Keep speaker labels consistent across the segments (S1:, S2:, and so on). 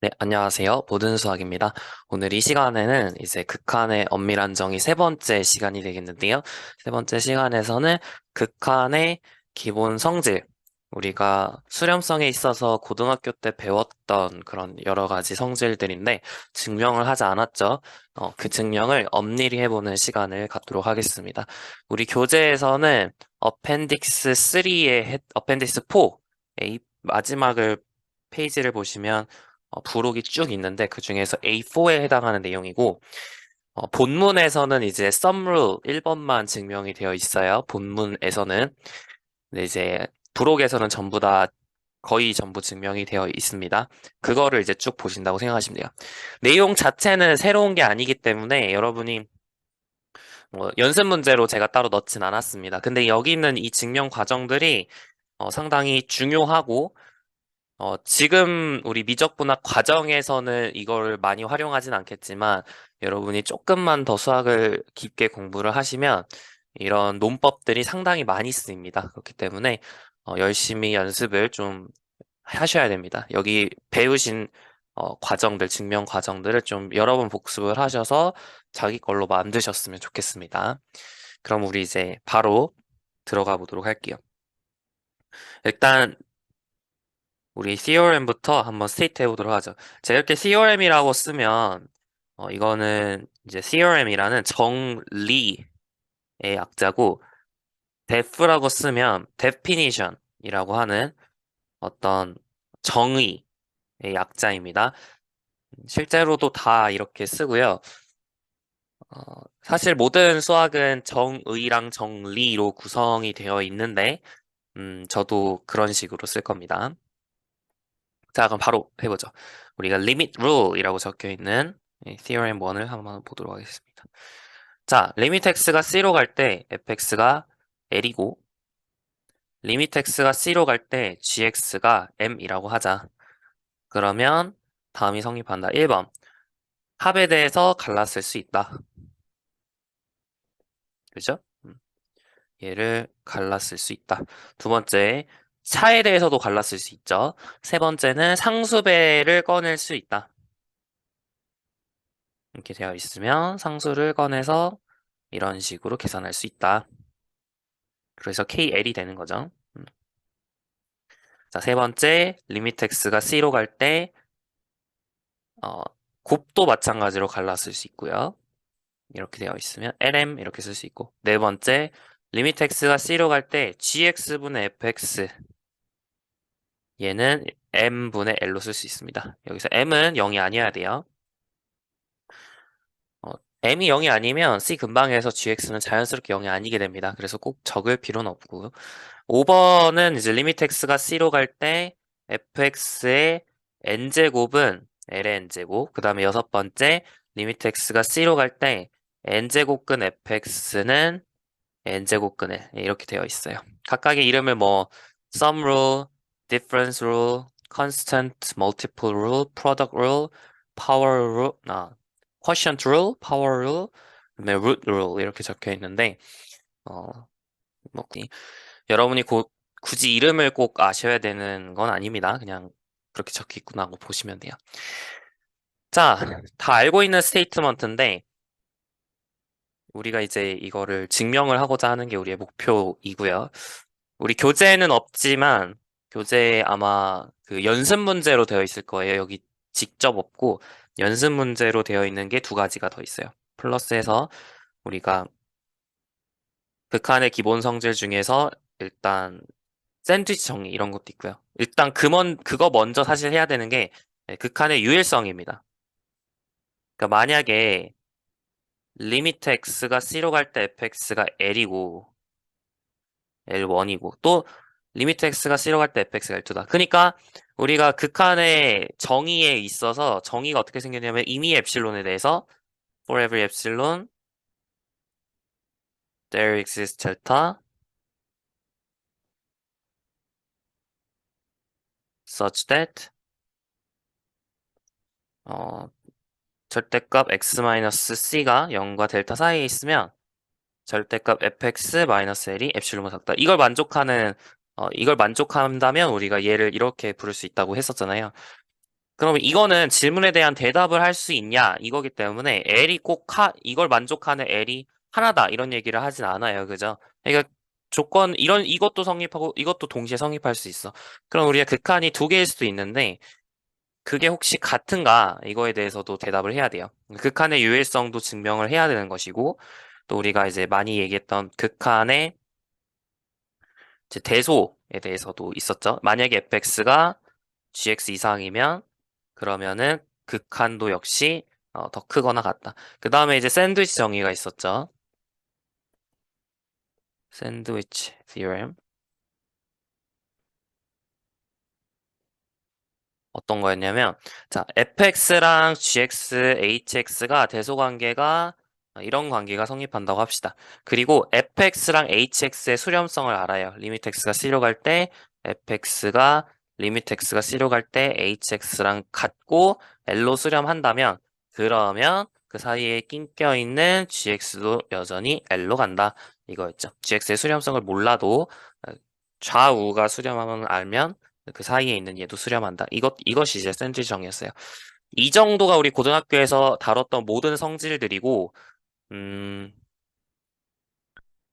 S1: 네, 안녕하세요. 모든 수학입니다. 오늘 이 시간에는 이제 극한의 엄밀한 정의 세 번째 시간이 되겠는데요. 세 번째 시간에서는 극한의 기본 성질, 우리가 수렴성에 있어서 고등학교 때 배웠던 그런 여러 가지 성질들인데 증명을 하지 않았죠. 그 증명을 엄밀히 해보는 시간을 갖도록 하겠습니다. 우리 교재에서는 어펜딕스 4의 마지막을 페이지를 보시면 부록이 쭉 있는데 그 중에서 A4에 해당하는 내용이고 본문에서는 이제 sum rule 1번만 증명이 되어 있어요. 본문에서는. 근데 이제 부록에서는 전부 다 거의 전부 증명이 되어 있습니다. 그거를 이제 쭉 보신다고 생각하시면 돼요. 내용 자체는 새로운 게 아니기 때문에 여러분이 뭐 연습 문제로 제가 따로 넣진 않았습니다. 근데 여기 있는 이 증명 과정들이 상당히 중요하고 지금 우리 미적분학 과정에서는 이걸 많이 활용하진 않겠지만 여러분이 조금만 더 수학을 깊게 공부를 하시면 이런 논법들이 상당히 많이 쓰입니다. 그렇기 때문에 열심히 연습을 좀 하셔야 됩니다. 여기 배우신 과정들, 증명 과정들을 좀 여러 번 복습을 하셔서 자기 걸로 만드셨으면 좋겠습니다. 그럼 우리 이제 바로 들어가 보도록 할게요. 일단 우리 theorem부터 한번 스테이트 해보도록 하죠. 제가 이렇게 theorem이라고 쓰면 이거는 이제 theorem이라는 정리의 약자고 def라고 쓰면 definition이라고 하는 어떤 정의의 약자입니다. 실제로도 다 이렇게 쓰고요. 사실 모든 수학은 정의랑 정리로 구성이 되어 있는데 저도 그런 식으로 쓸 겁니다. 자, 그럼 바로 해보죠. 우리가 limit rule이라고 적혀 있는 theorem 1을 한번 보도록 하겠습니다. 자, limit x가 c로 갈 때 fx가 l이고, limit x가 c로 갈 때 gx가 m이라고 하자. 그러면 다음이 성립한다. 1번. 합에 대해서 갈라쓸 수 있다. 그죠? 얘를 갈라쓸 수 있다. 두 번째, 차에 대해서도 갈라쓸 수 있죠. 세 번째는 상수배를 꺼낼 수 있다. 이렇게 되어 있으면 상수를 꺼내서 이런 식으로 계산할 수 있다. 그래서 KL이 되는 거죠. 자, 세 번째, 리미트 x가 c로 갈 때, 어, 곱도 마찬가지로 갈라쓸 수 있고요. 이렇게 되어 있으면 LM 이렇게 쓸 수 있고. 네 번째, 리미트 x가 c로 갈 때 gx분의 fx 얘는 m분의 l로 쓸 수 있습니다. 여기서 m은 0이 아니어야 돼요. 어, m이 0이 아니면 c 근방에서 gx는 자연스럽게 0이 아니게 됩니다. 그래서 꼭 적을 필요는 없고요. 5번은 이제 리미트 x가 c로 갈 때 fx의 n제곱은 l의 n제곱, 그 다음에 여섯 번째 리미트 x가 c로 갈 때 n제곱근 fx는 n제곱근 l 이렇게 되어 있어요. 각각의 이름을 뭐 sum rule, difference rule, constant multiple rule, product rule, power rule, quotient rule, power rule, 그다음에 root rule 이렇게 적혀 있는데 어, 뭐 여러분이 굳이 이름을 꼭 아셔야 되는 건 아닙니다. 그냥 그렇게 적혀 있구나 하고 보시면 돼요. 자, 다 알고 있는 스테이트먼트인데 우리가 이제 이거를 증명을 하고자 하는 게 우리의 목표이고요. 우리 교재에는 없지만 교재에 아마 그 연습 문제로 되어 있을 거예요. 여기 직접 없고 연습 문제로 되어 있는 게 두 가지가 더 있어요. 플러스해서 우리가 극한의 기본 성질 중에서 일단 샌드위치 정리 이런 것도 있고요. 일단 그거 먼저 사실 해야 되는 게 극한의 유일성입니다. 그러니까 만약에 리미트 x가 c로 갈 때 fx가 l이고 L1이고 또 리미트 x가 c로 갈 때 fx가 L2다. 그러니까 우리가 극한의 정의에 있어서 정의가 어떻게 생겼냐면 이미 엡실론에 대해서 for every epsilon there exists delta such that 어, 절대값 x-c가 0과 델타 사이에 있으면 절대값 fx-l이 엡실론보다 작다. 이걸 만족한다면 우리가 얘를 이렇게 부를 수 있다고 했었잖아요. 그러면 이거는 질문에 대한 대답을 할 수 있냐 이거기 때문에 L이 꼭 이걸 만족하는 L이 하나다 이런 얘기를 하진 않아요. 그죠? 그러니까 조건 이것도 성립하고 이것도 동시에 성립할 수 있어. 그럼 우리가 극한이 두 개일 수도 있는데 그게 혹시 같은가 이거에 대해서도 대답을 해야 돼요. 극한의 유일성도 증명을 해야 되는 것이고 또 우리가 이제 많이 얘기했던 극한의 이제 대소에 대해서도 있었죠. 만약에 fx가 gx 이상이면 그러면은 극한도 역시 더 크거나 같다. 그 다음에 이제 샌드위치 정의가 있었죠. 샌드위치 theorem. 어떤 거였냐면, 자, fx랑 gx, hx가 대소관계가 이런 관계가 성립한다고 합시다. 그리고 fx랑 hx의 수렴성을 알아요. 리미트 x가 C로 갈 때, fx가 리미트 x가 C로 갈 때 hx랑 같고 L로 수렴한다면, 그러면 그 사이에 낑겨 있는 gx도 여전히 L로 간다. 이거였죠. gx의 수렴성을 몰라도 좌우가 수렴하면 알면 그 사이에 있는 얘도 수렴한다. 이것이 이제 샌드위치 정의였어요. 이 정도가 우리 고등학교에서 다뤘던 모든 성질들이고, 음,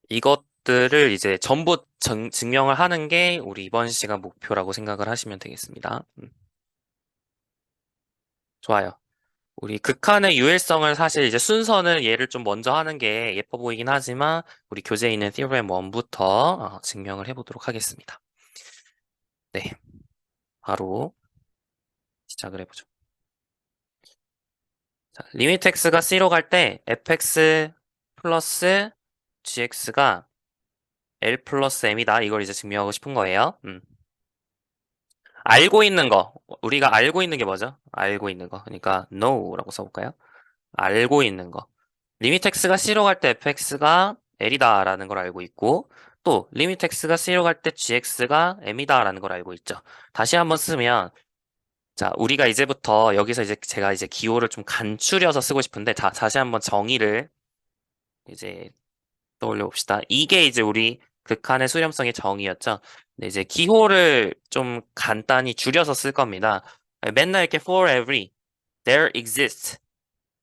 S1: 이것들을 이제 전부 증명을 하는 게 우리 이번 시간 목표라고 생각을 하시면 되겠습니다. 좋아요. 우리 극한의 유일성을 사실 이제 순서는 얘를 좀 먼저 하는 게 예뻐 보이긴 하지만 우리 교재에 있는 theorem 1부터 증명을 해보도록 하겠습니다. 네, 바로 시작을 해보죠. 자, 리미트 x가 C로 갈 때 fx 플러스 gx가 L 플러스 m이다. 이걸 이제 증명하고 싶은 거예요. 알고 있는 거. 우리가 알고 있는 게 뭐죠? 알고 있는 거. 그러니까 know라고 써볼까요? 알고 있는 거. 리미트 x가 C로 갈 때 fx가 L이다라는 걸 알고 있고 또 리미트 x가 C로 갈 때 gx가 m이다라는 걸 알고 있죠. 다시 한번 쓰면 자, 우리가 이제부터 여기서 이제 제가 이제 기호를 좀 간추려서 쓰고 싶은데 자, 다시 한번 정의를 이제 떠올려 봅시다. 이게 이제 우리 극한의 수렴성의 정의였죠. 근데 이제 기호를 좀 간단히 줄여서 쓸 겁니다. 맨날 이렇게 for every, there exists,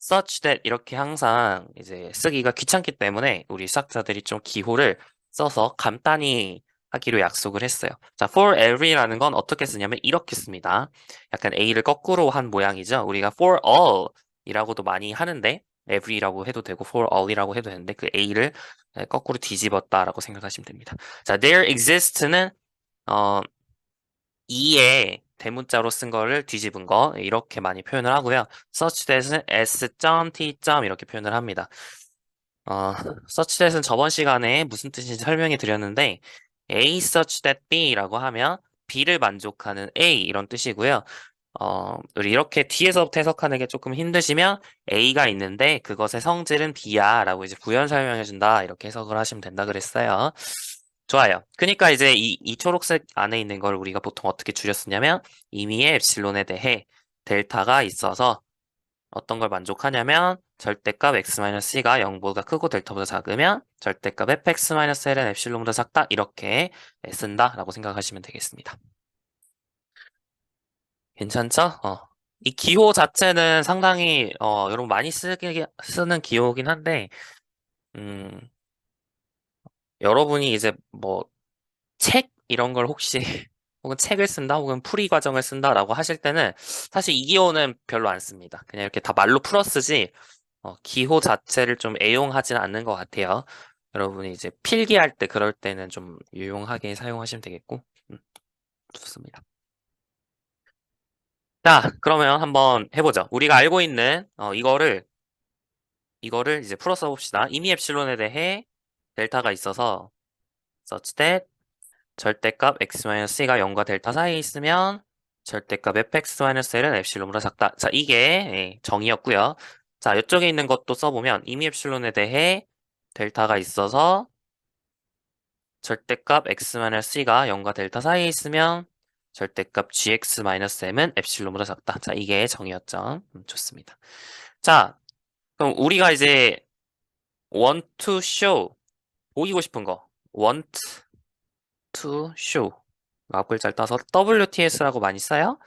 S1: such that 이렇게 항상 이제 쓰기가 귀찮기 때문에 우리 수학자들이 좀 기호를 써서 간단히 하기로 약속을 했어요. 자, for every라는 건 어떻게 쓰냐면 이렇게 씁니다. 약간 A를 거꾸로 한 모양이죠. 우리가 for all 이라고도 많이 하는데 every라고 해도 되고 for all이라고 해도 되는데 그 A를 거꾸로 뒤집었다라고 생각하시면 됩니다. 자, there exists는 어, 이에 대문자로 쓴 거를 뒤집은 거 이렇게 많이 표현을 하고요. such that은 s.t. 이렇게 표현을 합니다. 어, such that은 저번 시간에 무슨 뜻인지 설명해 드렸는데 A such that B라고 하면 B를 만족하는 A 이런 뜻이고요. 우리 이렇게 뒤에서부터 해석하는 게 조금 힘드시면 A가 있는데 그것의 성질은 B야 라고 이제 부연 설명해 준다 이렇게 해석을 하시면 된다 그랬어요. 좋아요. 그러니까 이제 이 초록색 안에 있는 걸 우리가 보통 어떻게 줄였었냐면 임의의 엡실론에 대해 델타가 있어서 어떤 걸 만족하냐면 절대값 x-c가 0보다 크고 델타보다 작으면 절대값 fx-l은 엡실론보다 작다 이렇게 쓴다라고 생각하시면 되겠습니다. 괜찮죠? 이 기호 자체는 상당히 여러분 많이 쓰는 기호긴 한데 음, 여러분이 이제 뭐 책 이런 걸 혹시 혹은 책을 쓴다 혹은 풀이 과정을 쓴다라고 하실 때는 사실 이 기호는 별로 안 씁니다. 그냥 이렇게 다 말로 풀어 쓰지 기호 자체를 좀 애용하지는 않는 것 같아요. 여러분이 이제 필기할 때 그럴 때는 좀 유용하게 사용하시면 되겠고 좋습니다. 자, 그러면 한번 해보죠. 우리가 알고 있는 이거를 이제 풀어 써봅시다. 임의 엡실론에 대해 델타가 있어서 such that 절대값 x-c가 0과 델타 사이에 있으면 절대값 fx-l은 엡실론보다 작다. 자, 이게 정의였고요. 자, 이쪽에 있는 것도 써보면 임의 엡실론에 대해 델타가 있어서 절대값 x-c가 0과 델타 사이에 있으면 절대값 gx-m은 엡실론보다 작다. 자, 이게 정의였죠. 좋습니다. 자, 그럼 우리가 이제 want to show 보이고 싶은 거 want to show 앞글자를 따서 WTS라고 많이 써요.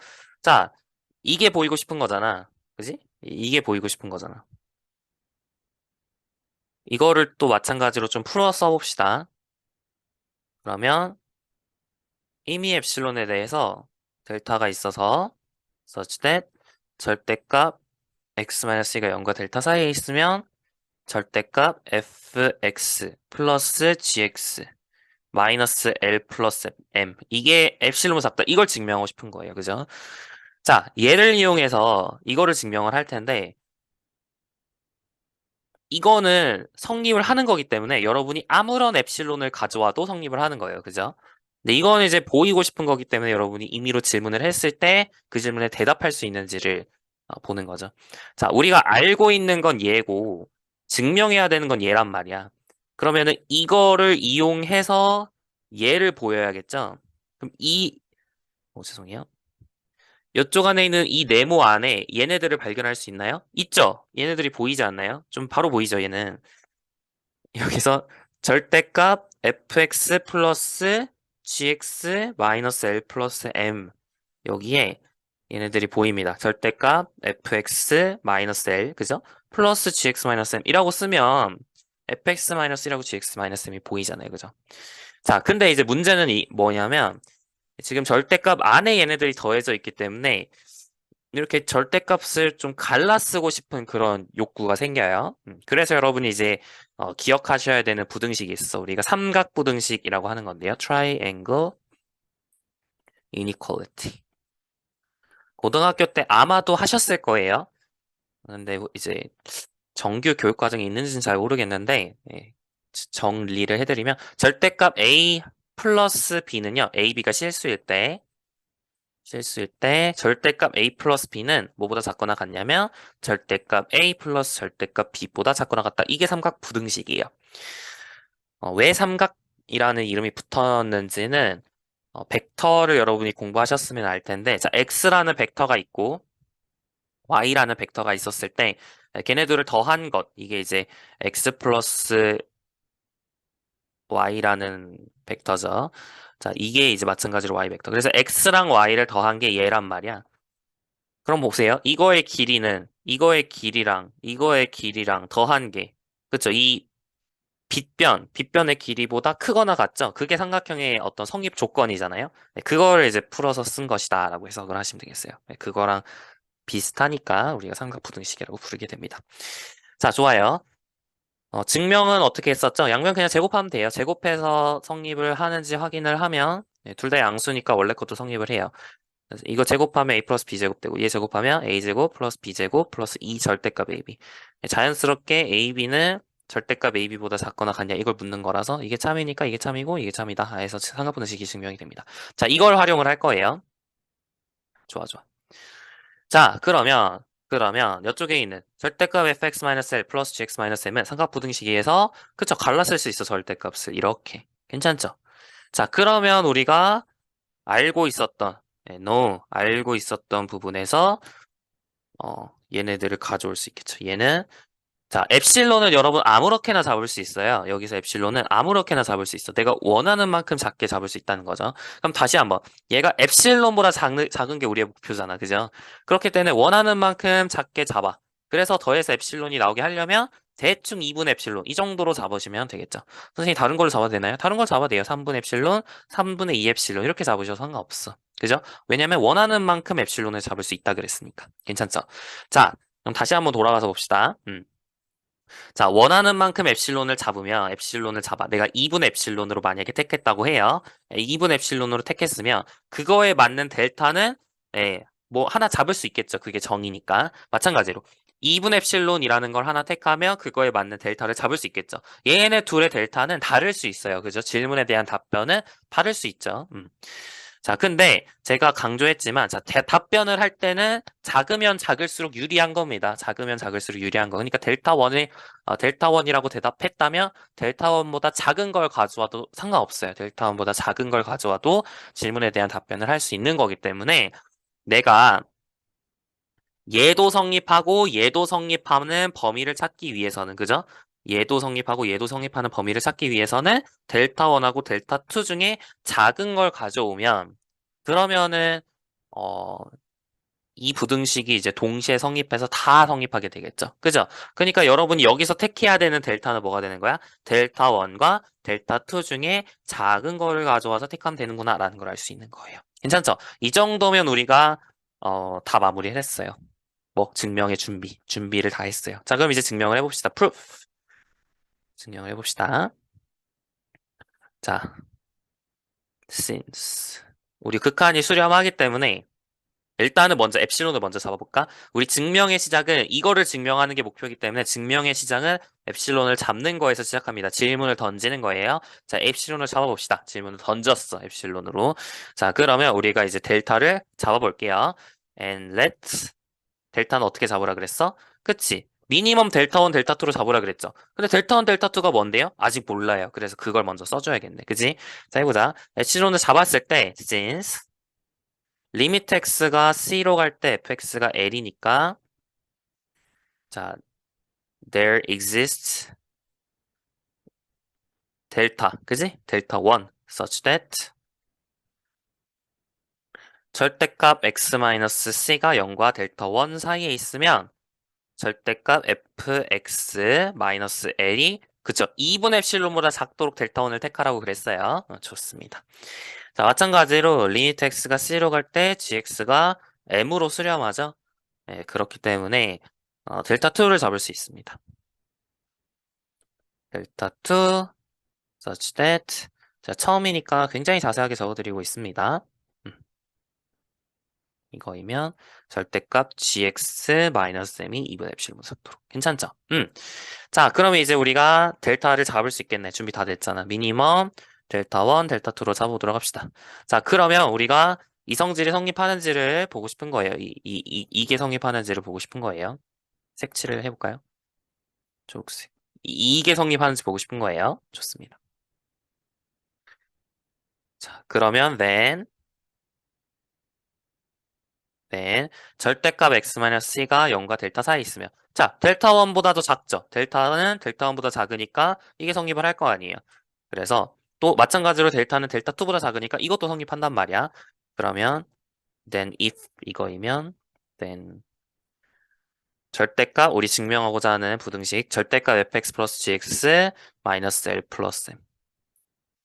S1: 자, 이게 보이고 싶은 거잖아. 그지? 이게 보이고 싶은 거잖아. 이거를 또 마찬가지로 좀 풀어 써봅시다. 그러면 임의 엡실론에 대해서 델타가 있어서 such that 절대값 x-2가 0과 델타 사이에 있으면 절대값 fx 플러스 gx 마이너스 L 플러스 M. 이게 엡실론 잡다. 이걸 증명하고 싶은 거예요. 그죠? 자, 얘를 이용해서 이거를 증명을 할 텐데, 이거는 성립을 하는 거기 때문에 여러분이 아무런 엡실론을 가져와도 성립을 하는 거예요. 그죠? 근데 이거는 이제 보이고 싶은 거기 때문에 여러분이 임의로 질문을 했을 때 그 질문에 대답할 수 있는지를 보는 거죠. 자, 우리가 알고 있는 건 얘고, 증명해야 되는 건 얘란 말이야. 그러면은 이거를 이용해서 얘를 보여야겠죠? 그럼 죄송해요. 이쪽 안에 있는 이 네모 안에 얘네들을 발견할 수 있나요? 있죠? 얘네들이 보이지 않나요? 좀 바로 보이죠, 얘는. 여기서 절대값 fx 플러스 gx 마이너스 l 플러스 m. 여기에 얘네들이 보입니다. 절대값 fx 마이너스 l, 그죠? 플러스 gx 마이너스 m 이라고 쓰면 fx 마이너스 1하고 gx 마이너스 m이 보이잖아요, 그죠? 자, 근데 이제 문제는 뭐냐면 지금 절대값 안에 얘네들이 더해져 있기 때문에 이렇게 절대값을 좀 갈라 쓰고 싶은 그런 욕구가 생겨요. 그래서 여러분이 이제 기억하셔야 되는 부등식이 있어. 우리가 삼각 부등식이라고 하는 건데요. Triangle Inequality. 고등학교 때 아마도 하셨을 거예요. 근데 이제 정규 교육 과정이 있는지는 잘 모르겠는데 정리를 해드리면 절대값 A 플러스 B는요. A, B가 실수일 때 절대값 A 플러스 B는 뭐보다 작거나 같냐면 절대값 A 플러스 절대값 B보다 작거나 같다. 이게 삼각 부등식이에요. 왜 삼각이라는 이름이 붙었는지는 벡터를 여러분이 공부하셨으면 알 텐데 자, X라는 벡터가 있고 Y라는 벡터가 있었을 때 걔네들을 더한 것 이게 이제 X 플러스 Y라는 벡터죠. 자, 이게 이제 마찬가지로 Y 벡터. 그래서 X랑 Y를 더한 게 얘란 말이야. 그럼 보세요. 이거의 길이랑 더한 게, 그쵸? 이 빗변의 길이보다 크거나 같죠? 그게 삼각형의 어떤 성립 조건이잖아요. 네, 그거를 이제 풀어서 쓴 것이다 라고 해석을 하시면 되겠어요. 네, 그거랑 비슷하니까 우리가 삼각부등식이라고 부르게 됩니다. 자, 좋아요. 증명은 어떻게 했었죠? 양변 그냥 제곱하면 돼요. 제곱해서 성립을 하는지 확인을 하면 둘 다 양수니까 원래 것도 성립을 해요. 그래서 이거 제곱하면 a 플러스 b 제곱 되고 얘 제곱하면 a 제곱 플러스 b 제곱 플러스 2 절대값 ab. 자연스럽게 ab는 절대값 ab보다 작거나 같냐 이걸 묻는 거라서 이게 참이니까 이게 참이고 이게 참이다 해서 삼각분식이 증명이 됩니다. 자, 이걸 활용을 할 거예요. 좋아, 좋아. 자, 그러면 이쪽에 있는 절대값 fx-l 플러스 gx-m은 삼각부등식에서 그쵸, 갈라쓸 수 있어, 절대값을 이렇게. 괜찮죠? 자, 그러면 우리가 알고 있었던 알고 있었던 부분에서 얘네들을 가져올 수 있겠죠. 얘는 자, 엡실론은 여러분 아무렇게나 잡을 수 있어요. 여기서 엡실론은 아무렇게나 잡을 수 있어. 내가 원하는 만큼 작게 잡을 수 있다는 거죠. 그럼 다시 한번. 얘가 엡실론보다 작은 게 우리의 목표잖아. 그죠? 그렇기 때문에 원하는 만큼 작게 잡아. 그래서 더해서 엡실론이 나오게 하려면 대충 2분 엡실론. 이 정도로 잡으시면 되겠죠. 선생님 다른 걸로 잡아도 되나요? 다른 걸 잡아도 돼요. 3분 엡실론, 3분의 2 엡실론. 이렇게 잡으셔도 상관없어. 그죠? 왜냐면 원하는 만큼 엡실론을 잡을 수 있다 그랬으니까. 괜찮죠? 자, 그럼 다시 한번 돌아가서 봅시다. 자, 원하는 만큼 엡실론을 잡으면 엡실론을 잡아. 내가 2분 엡실론으로 만약에 택했다고 해요. 2분 엡실론으로 택했으면 그거에 맞는 델타는 뭐 하나 잡을 수 있겠죠. 그게 정이니까. 마찬가지로 2분 엡실론이라는 걸 하나 택하면 그거에 맞는 델타를 잡을 수 있겠죠. 얘네 둘의 델타는 다를 수 있어요. 그죠? 질문에 대한 답변은 다를 수 있죠. 자, 근데 제가 강조했지만, 자, 답변을 할 때는 작으면 작을수록 유리한 겁니다. 작으면 작을수록 유리한 거. 그러니까 델타 원이라고 대답했다면, 델타 원보다 작은 걸 가져와도 상관없어요. 델타 원보다 작은 걸 가져와도 질문에 대한 답변을 할 수 있는 거기 때문에, 내가 얘도 성립하고 얘도 성립하는 범위를 찾기 위해서는, 그죠? 얘도 성립하고 얘도 성립하는 범위를 찾기 위해서는 델타 1하고 델타 2 중에 작은 걸 가져오면 그러면은 어 이 부등식이 이제 동시에 성립해서 다 성립하게 되겠죠. 그죠? 그러니까 여러분이 여기서 택해야 되는 델타는 뭐가 되는 거야? 델타 1과 델타 2 중에 작은 거를 가져와서 택하면 되는구나 라는 걸 알 수 있는 거예요. 괜찮죠? 이 정도면 우리가 다 마무리를 했어요. 뭐 증명의 준비를 다 했어요. 자, 그럼 이제 증명을 해봅시다. proof. 증명을 해봅시다. 자, since 우리 극한이 수렴하기 때문에 일단은 먼저 엡실론을 먼저 잡아볼까? 우리 증명의 시작은 이거를 증명하는 게 목표이기 때문에 증명의 시작은 엡실론을 잡는 거에서 시작합니다. 질문을 던지는 거예요. 자, 엡실론을 잡아봅시다. 질문을 던졌어, 엡실론으로. 자, 그러면 우리가 이제 델타를 잡아볼게요. And let's 델타는 어떻게 잡으라 그랬어? 그치? 미니멈 델타 1, 델타 2로 잡으라 그랬죠. 근데 델타 1, 델타 2가 뭔데요? 아직 몰라요. 그래서 그걸 먼저 써줘야겠네. 그지? 자, 해보자. 엡실론을 잡았을 때 since 리미트 x가 c로 갈 때 fx가 l이니까 자, there exists 델타, 그지? 델타 1 such that 절대값 x-c가 0과 델타 1 사이에 있으면 절대값 fx-l이 그쵸? 2분의 엡실론보다 작도록 델타 1을 택하라고 그랬어요. 좋습니다. 자, 마찬가지로 리미트 x가 c로 갈 때 gx가 m으로 수렴하죠. 네, 그렇기 때문에 델타 2를 잡을 수 있습니다. 델타 2 such that 자, 처음이니까 굉장히 자세하게 적어드리고 있습니다. 이거이면 절대값 gx-m이 2분의 엡실론 속도로 괜찮죠? 자, 그러면 이제 우리가 델타를 잡을 수 있겠네. 준비 다 됐잖아. 미니멈 델타 1, 델타 2로 잡아보도록 합시다. 자, 그러면 우리가 이성질이 성립하는지를 보고 싶은 거예요. 이게 성립하는지를 보고 싶은 거예요. 색칠을 해볼까요? 초록색. 이게 성립하는지 보고 싶은 거예요. 좋습니다. 자, 그러면 절대값 x-c가 0과 델타 사이에 있으면 자, 델타 1보다 더 작죠. 델타는 델타 1보다 작으니까 이게 성립을 할 거 아니에요. 그래서 또 마찬가지로 델타는 델타 2보다 작으니까 이것도 성립한단 말이야. 그러면 then if 이거이면 then 절대값 우리 증명하고자 하는 부등식 절대값 fx 플러스 gx 마이너스 l 플러스 m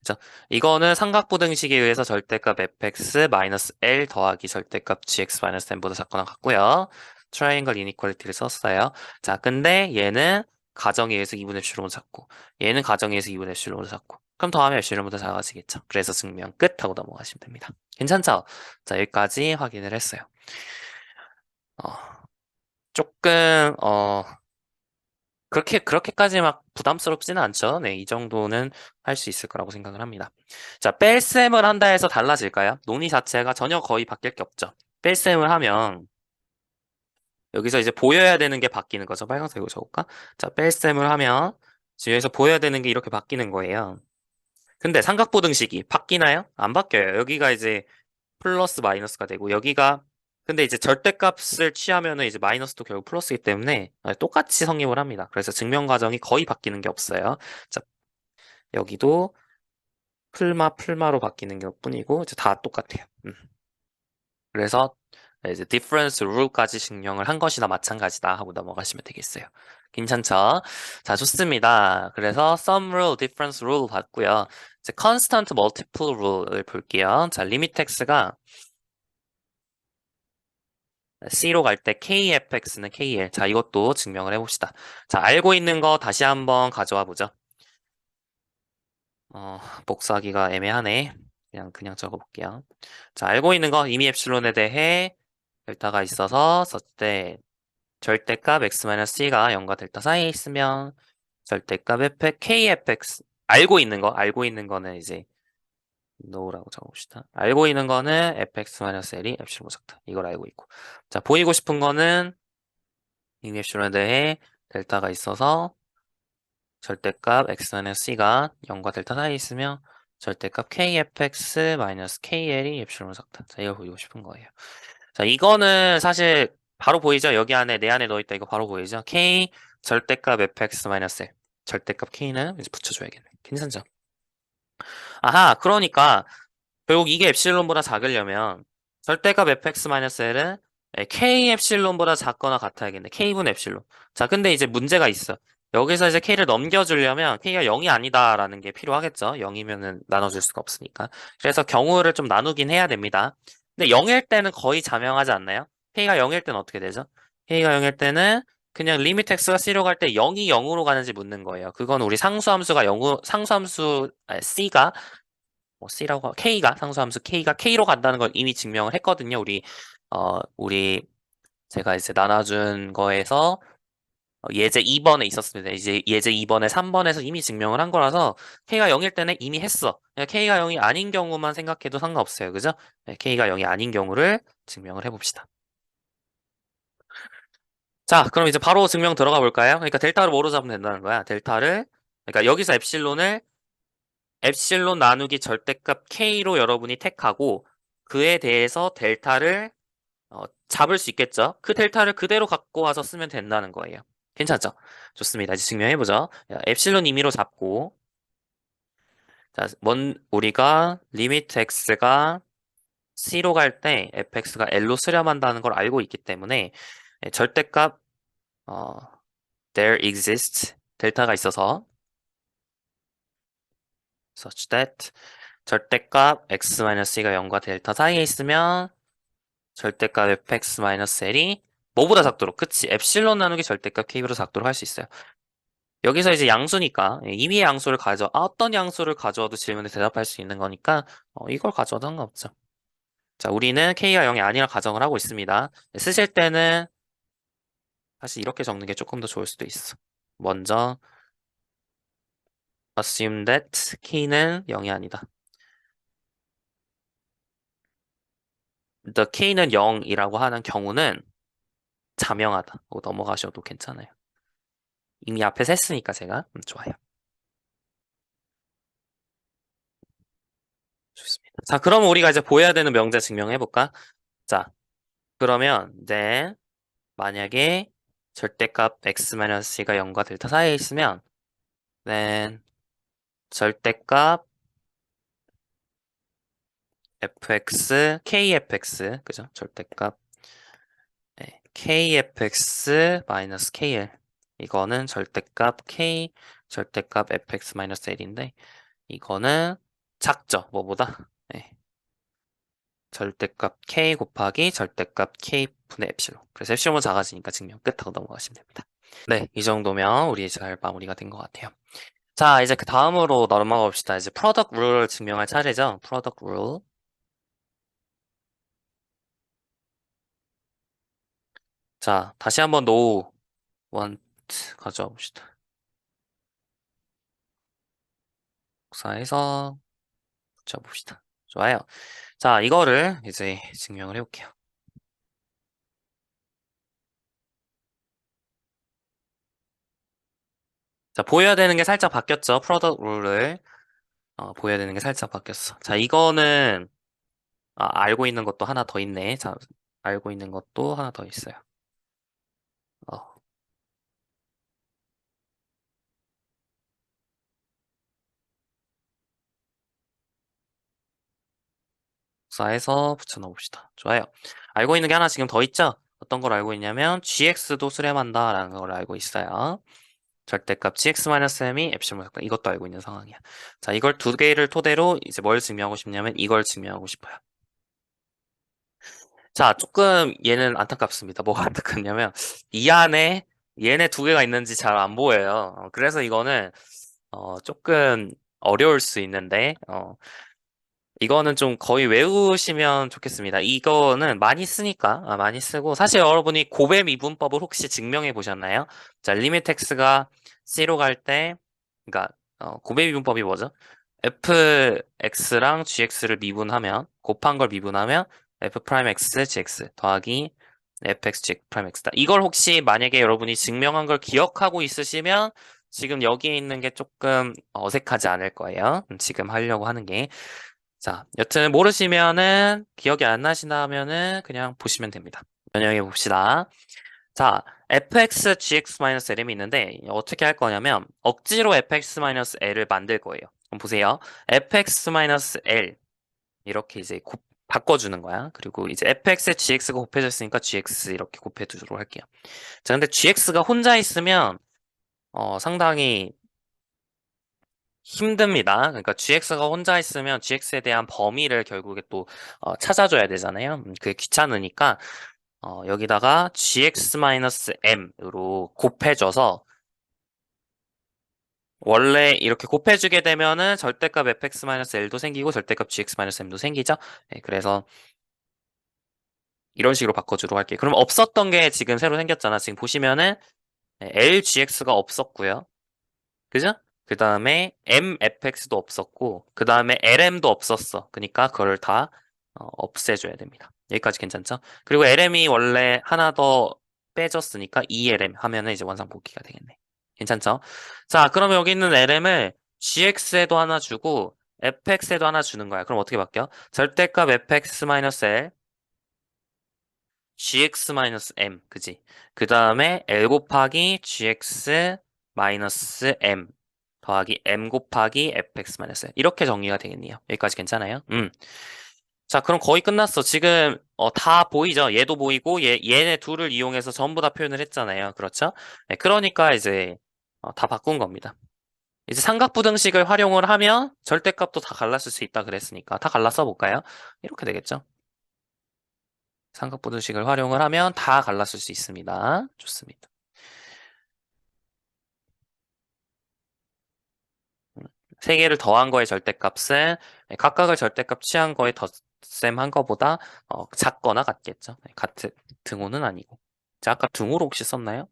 S1: 그죠? 이거는 삼각부등식에 의해서 절대값 fx 마이너스 l 더하기 절대값 gx 마이너스 m보다 작거나 같고요. 트라이앵글 이니퀄리티를 썼어요. 자, 근데 얘는 가정에 의해서 2분의 엡실론으로 잡고 얘는 가정에 의해서 2분의 엡실론으로 잡고 그럼 더하면 엡실론보다 작아지겠죠. 그래서 증명 끝 하고 넘어가시면 됩니다. 괜찮죠? 자, 여기까지 확인을 했어요. 어, 조금 그렇게까지 막 부담스럽지는 않죠. 네, 이 정도는 할 수 있을 거라고 생각을 합니다. 자, 뺄셈을 한다 해서 달라질까요? 논의 자체가 전혀 거의 바뀔 게 없죠. 뺄셈을 하면, 여기서 이제 보여야 되는 게 바뀌는 거죠. 빨간색으로 적을까? 자, 뺄셈을 하면, 지금 여기서 보여야 되는 게 이렇게 바뀌는 거예요. 근데 삼각부등식이 바뀌나요? 안 바뀌어요. 여기가 이제 플러스 마이너스가 되고, 여기가 근데 이제 절대값을 취하면은 이제 마이너스도 결국 플러스이기 때문에 똑같이 성립을 합니다. 그래서 증명 과정이 거의 바뀌는 게 없어요. 자, 여기도 풀마로 바뀌는 것 뿐이고 이제 다 똑같아요. 그래서 이제 difference rule까지 증명을 한 것이나 마찬가지다 하고 넘어가시면 되겠어요. 괜찮죠? 자, 좋습니다. 그래서 sum rule, difference rule 봤고요. 이제 constant multiple rule을 볼게요. 자, limit x가 C로 갈 때 KFX는 KL. 자, 이것도 증명을 해봅시다. 자, 알고 있는 거 다시 한번 가져와 보죠. 복사하기가 애매하네. 그냥 적어볼게요. 자, 알고 있는 거 이미 엡실론에 대해 델타가 있어서 썼을 때 절대값 x-c가 0과 델타 사이에 있으면 절대값 KFX 알고 있는 거는 이제 no라고 적어봅시다. 알고 있는 거는 fx-l이 엡실론 작다. 이걸 알고 있고. 자, 보이고 싶은 거는 이미 엡실론에 대해 델타가 있어서 절대값 x-c가 0과 델타 사이에 있으면 절대값 kfx-kl이 엡실론을 작다. 자, 이걸 보이고 싶은 거예요. 자, 이거는 사실 바로 보이죠? 여기 안에 내 안에 넣어있다 이거 바로 보이죠? k 절대값 fx-l 절대값 k는 이제 붙여줘야겠네. 괜찮죠? 아하, 그러니까 결국 이게 엡실론보다 작으려면 절대값 fx-l은 네, K 엡실론보다 작거나 같아야겠네. K분 엡실론. 자, 근데 이제 문제가 있어. 여기서 이제 K를 넘겨주려면 K가 0이 아니다라는 게 필요하겠죠. 0이면은 나눠줄 수가 없으니까. 그래서 경우를 좀 나누긴 해야 됩니다. 근데 0일 때는 거의 자명하지 않나요? K가 0일 때는 어떻게 되죠? K가 0일 때는 그냥 리미트 x가 C로 갈 때 0이 0으로 가는지 묻는 거예요. 그건 우리 상수함수가 0으로, C가 K가 상수함수 K가 K로 간다는 걸 이미 증명을 했거든요. 우리 제가 이제 나눠준 거에서 예제 2번에 있었습니다. 이제 예제 2번에 3번에서 이미 증명을 한 거라서 K가 0일 때는 이미 했어. 그냥 K가 0이 아닌 경우만 생각해도 상관없어요. 그죠? 네, K가 0이 아닌 경우를 증명을 해봅시다. 자, 그럼 이제 바로 증명 들어가 볼까요? 그러니까 델타를 뭐로 잡으면 된다는 거야? 그러니까 여기서 엡실론 나누기 절대값 K로 여러분이 택하고 그에 대해서 델타를 잡을 수 있겠죠? 그 델타를 그대로 갖고 와서 쓰면 된다는 거예요. 괜찮죠? 좋습니다. 이제 증명해보죠. 엡실론 임의로 잡고, 자, 우리가 리미트 x가 c로 갈 때 fx가 l로 수렴한다는 걸 알고 있기 때문에 절대값 어, there exists 델타가 있어서 such that 절대값 x-c가 0과 델타 사이에 있으면 절대값 fx-l이 뭐보다 작도록 그치 엡실론 나누기 절대값 k보다 작도록 할 수 있어요. 여기서 이제 양수니까 임의의 양수를 어떤 양수를 가져와도 질문에 대답할 수 있는 거니까 이걸 가져와도 상관없죠. 자, 우리는 k가 0이 아니라 가정을 하고 있습니다. 쓰실 때는 사실 이렇게 적는 게 조금 더 좋을 수도 있어. 먼저 assume that k는 0이 아니다. the k는 0이라고 하는 경우는 자명하다. 넘어가셔도 괜찮아요. 이미 앞에서 했으니까 제가 좋아요. 좋습니다. 자, 그럼 우리가 이제 보여야 되는 명제 증명해 볼까? 자, 그러면 이제 만약에 절대값 x-c가 0과 델타 사이에 있으면 then 절대값 fx, kfx 그죠? 절대값 kfx kl 이거는 절대값 k 절대값 fx l인데 이거는 작죠 뭐보다 절대값 k 곱하기 절대값 k 분의 엡실론 그래서 엡실론은 작아지니까 증명 끝하고 넘어가시면 됩니다. 네, 이 정도면 우리 잘 마무리가 된 것 같아요. 자, 이제 그 다음으로 넘어가 봅시다. 이제 프로덕트 룰을 증명할 차례죠. 프로덕트 룰. 자, 다시 한번 no want 가져와 봅시다. 복사해서 붙여봅시다. 좋아요. 자, 이거를 이제 증명을 해볼게요. 자, 보여야 되는 게 살짝 바뀌었죠. 프로덕트 룰을 보여야 되는 게 살짝 바뀌었어. 자, 이거는 알고 있는 것도 하나 더 있네. 자, 알고 있는 것도 하나 더 있어요. 어, 복사해서 붙여넣어봅시다. 좋아요. 알고 있는 게 하나 지금 더 있죠? 어떤 걸 알고 있냐면 gx도 수렴한다라는 걸 알고 있어요. 절대값 gx-m이 엡실론 작다. 이것도 알고 있는 상황이야. 자, 이걸 두 개를 토대로 이제 뭘 증명하고 싶냐면 이걸 증명하고 싶어요. 자, 조금 얘는 안타깝습니다. 뭐가 안타깝냐면 이 안에 얘네 두 개가 있는지 잘 안 보여요. 그래서 이거는 조금 어려울 수 있는데 이거는 좀 거의 외우시면 좋겠습니다. 이거는 많이 쓰니까 많이 쓰고 사실 여러분이 고배 미분법을 혹시 증명해 보셨나요? 자, 리미트 x가 c로 갈 때 그러니까 고배 미분법이 뭐죠? fx랑 gx를 미분하면 곱한 걸 미분하면 f 프라임 x gx 더하기 fx g 프라임 x다. 이걸 혹시 만약에 여러분이 증명한 걸 기억하고 있으시면 지금 여기에 있는 게 조금 어색하지 않을 거예요. 지금 하려고 하는 게. 자, 여튼 모르시면은 기억이 안 나신다면은 그냥 보시면 됩니다. 변형해 봅시다. 자, fx, gx-l이 있는데 어떻게 할 거냐면 억지로 fx-l을 만들 거예요. 그럼 보세요. fx-l 이렇게 이제 바꿔주는 거야. 그리고 이제 fx에 gx가 곱해져 있으니까 gx 이렇게 곱해두도록 할게요. 자, 근데 gx가 혼자 있으면 상당히 힘듭니다. 그러니까 gx가 혼자 있으면 gx에 대한 범위를 결국에 또 찾아줘야 되잖아요. 그게 귀찮으니까 여기다가 gx-m으로 곱해줘서 원래 이렇게 곱해주게 되면은 절대값 fx-l도 생기고 절대값 gx-m도 생기죠. 네, 그래서 이런 식으로 바꿔주도록 할게요. 그럼 없었던 게 지금 새로 생겼잖아. 지금 보시면은 LGX가 없었고요. 그죠? 그 다음에 MFX도 없었고, 그 다음에 LM도 없었어. 그러니까 그걸 다 없애줘야 됩니다. 여기까지 괜찮죠? 그리고 LM이 원래 하나 더 빼졌으니까 ELM 하면은 이제 원상복귀가 되겠네. 괜찮죠? 자, 그러면 여기 있는 LM을 GX에도 하나 주고, FX에도 하나 주는 거야. 그럼 어떻게 바뀌어? 절대값 FX-L gx-m, 그지? 그 다음에 l 곱하기 gx-m 더하기 m 곱하기 fx-l 이렇게 정리가 되겠네요. 여기까지 괜찮아요? 자, 그럼 거의 끝났어. 지금 다 보이죠? 얘도 보이고 얘네 둘을 이용해서 전부 다 표현을 했잖아요. 그렇죠? 네, 그러니까 이제 다 바꾼 겁니다. 이제 삼각부등식을 활용을 하면 절대값도 다 갈라쓸 수 있다 그랬으니까 다 갈라 써볼까요? 이렇게 되겠죠? 삼각부등식을 활용을 하면 다 갈라쓸 수 있습니다. 좋습니다. 세 개를 더한 거의 절대값은 각각을 절대값 취한 거의 덧셈 한 거보다 작거나 같겠죠. 같은 등호는 아니고. 자, 아까 등호로 혹시 썼나요?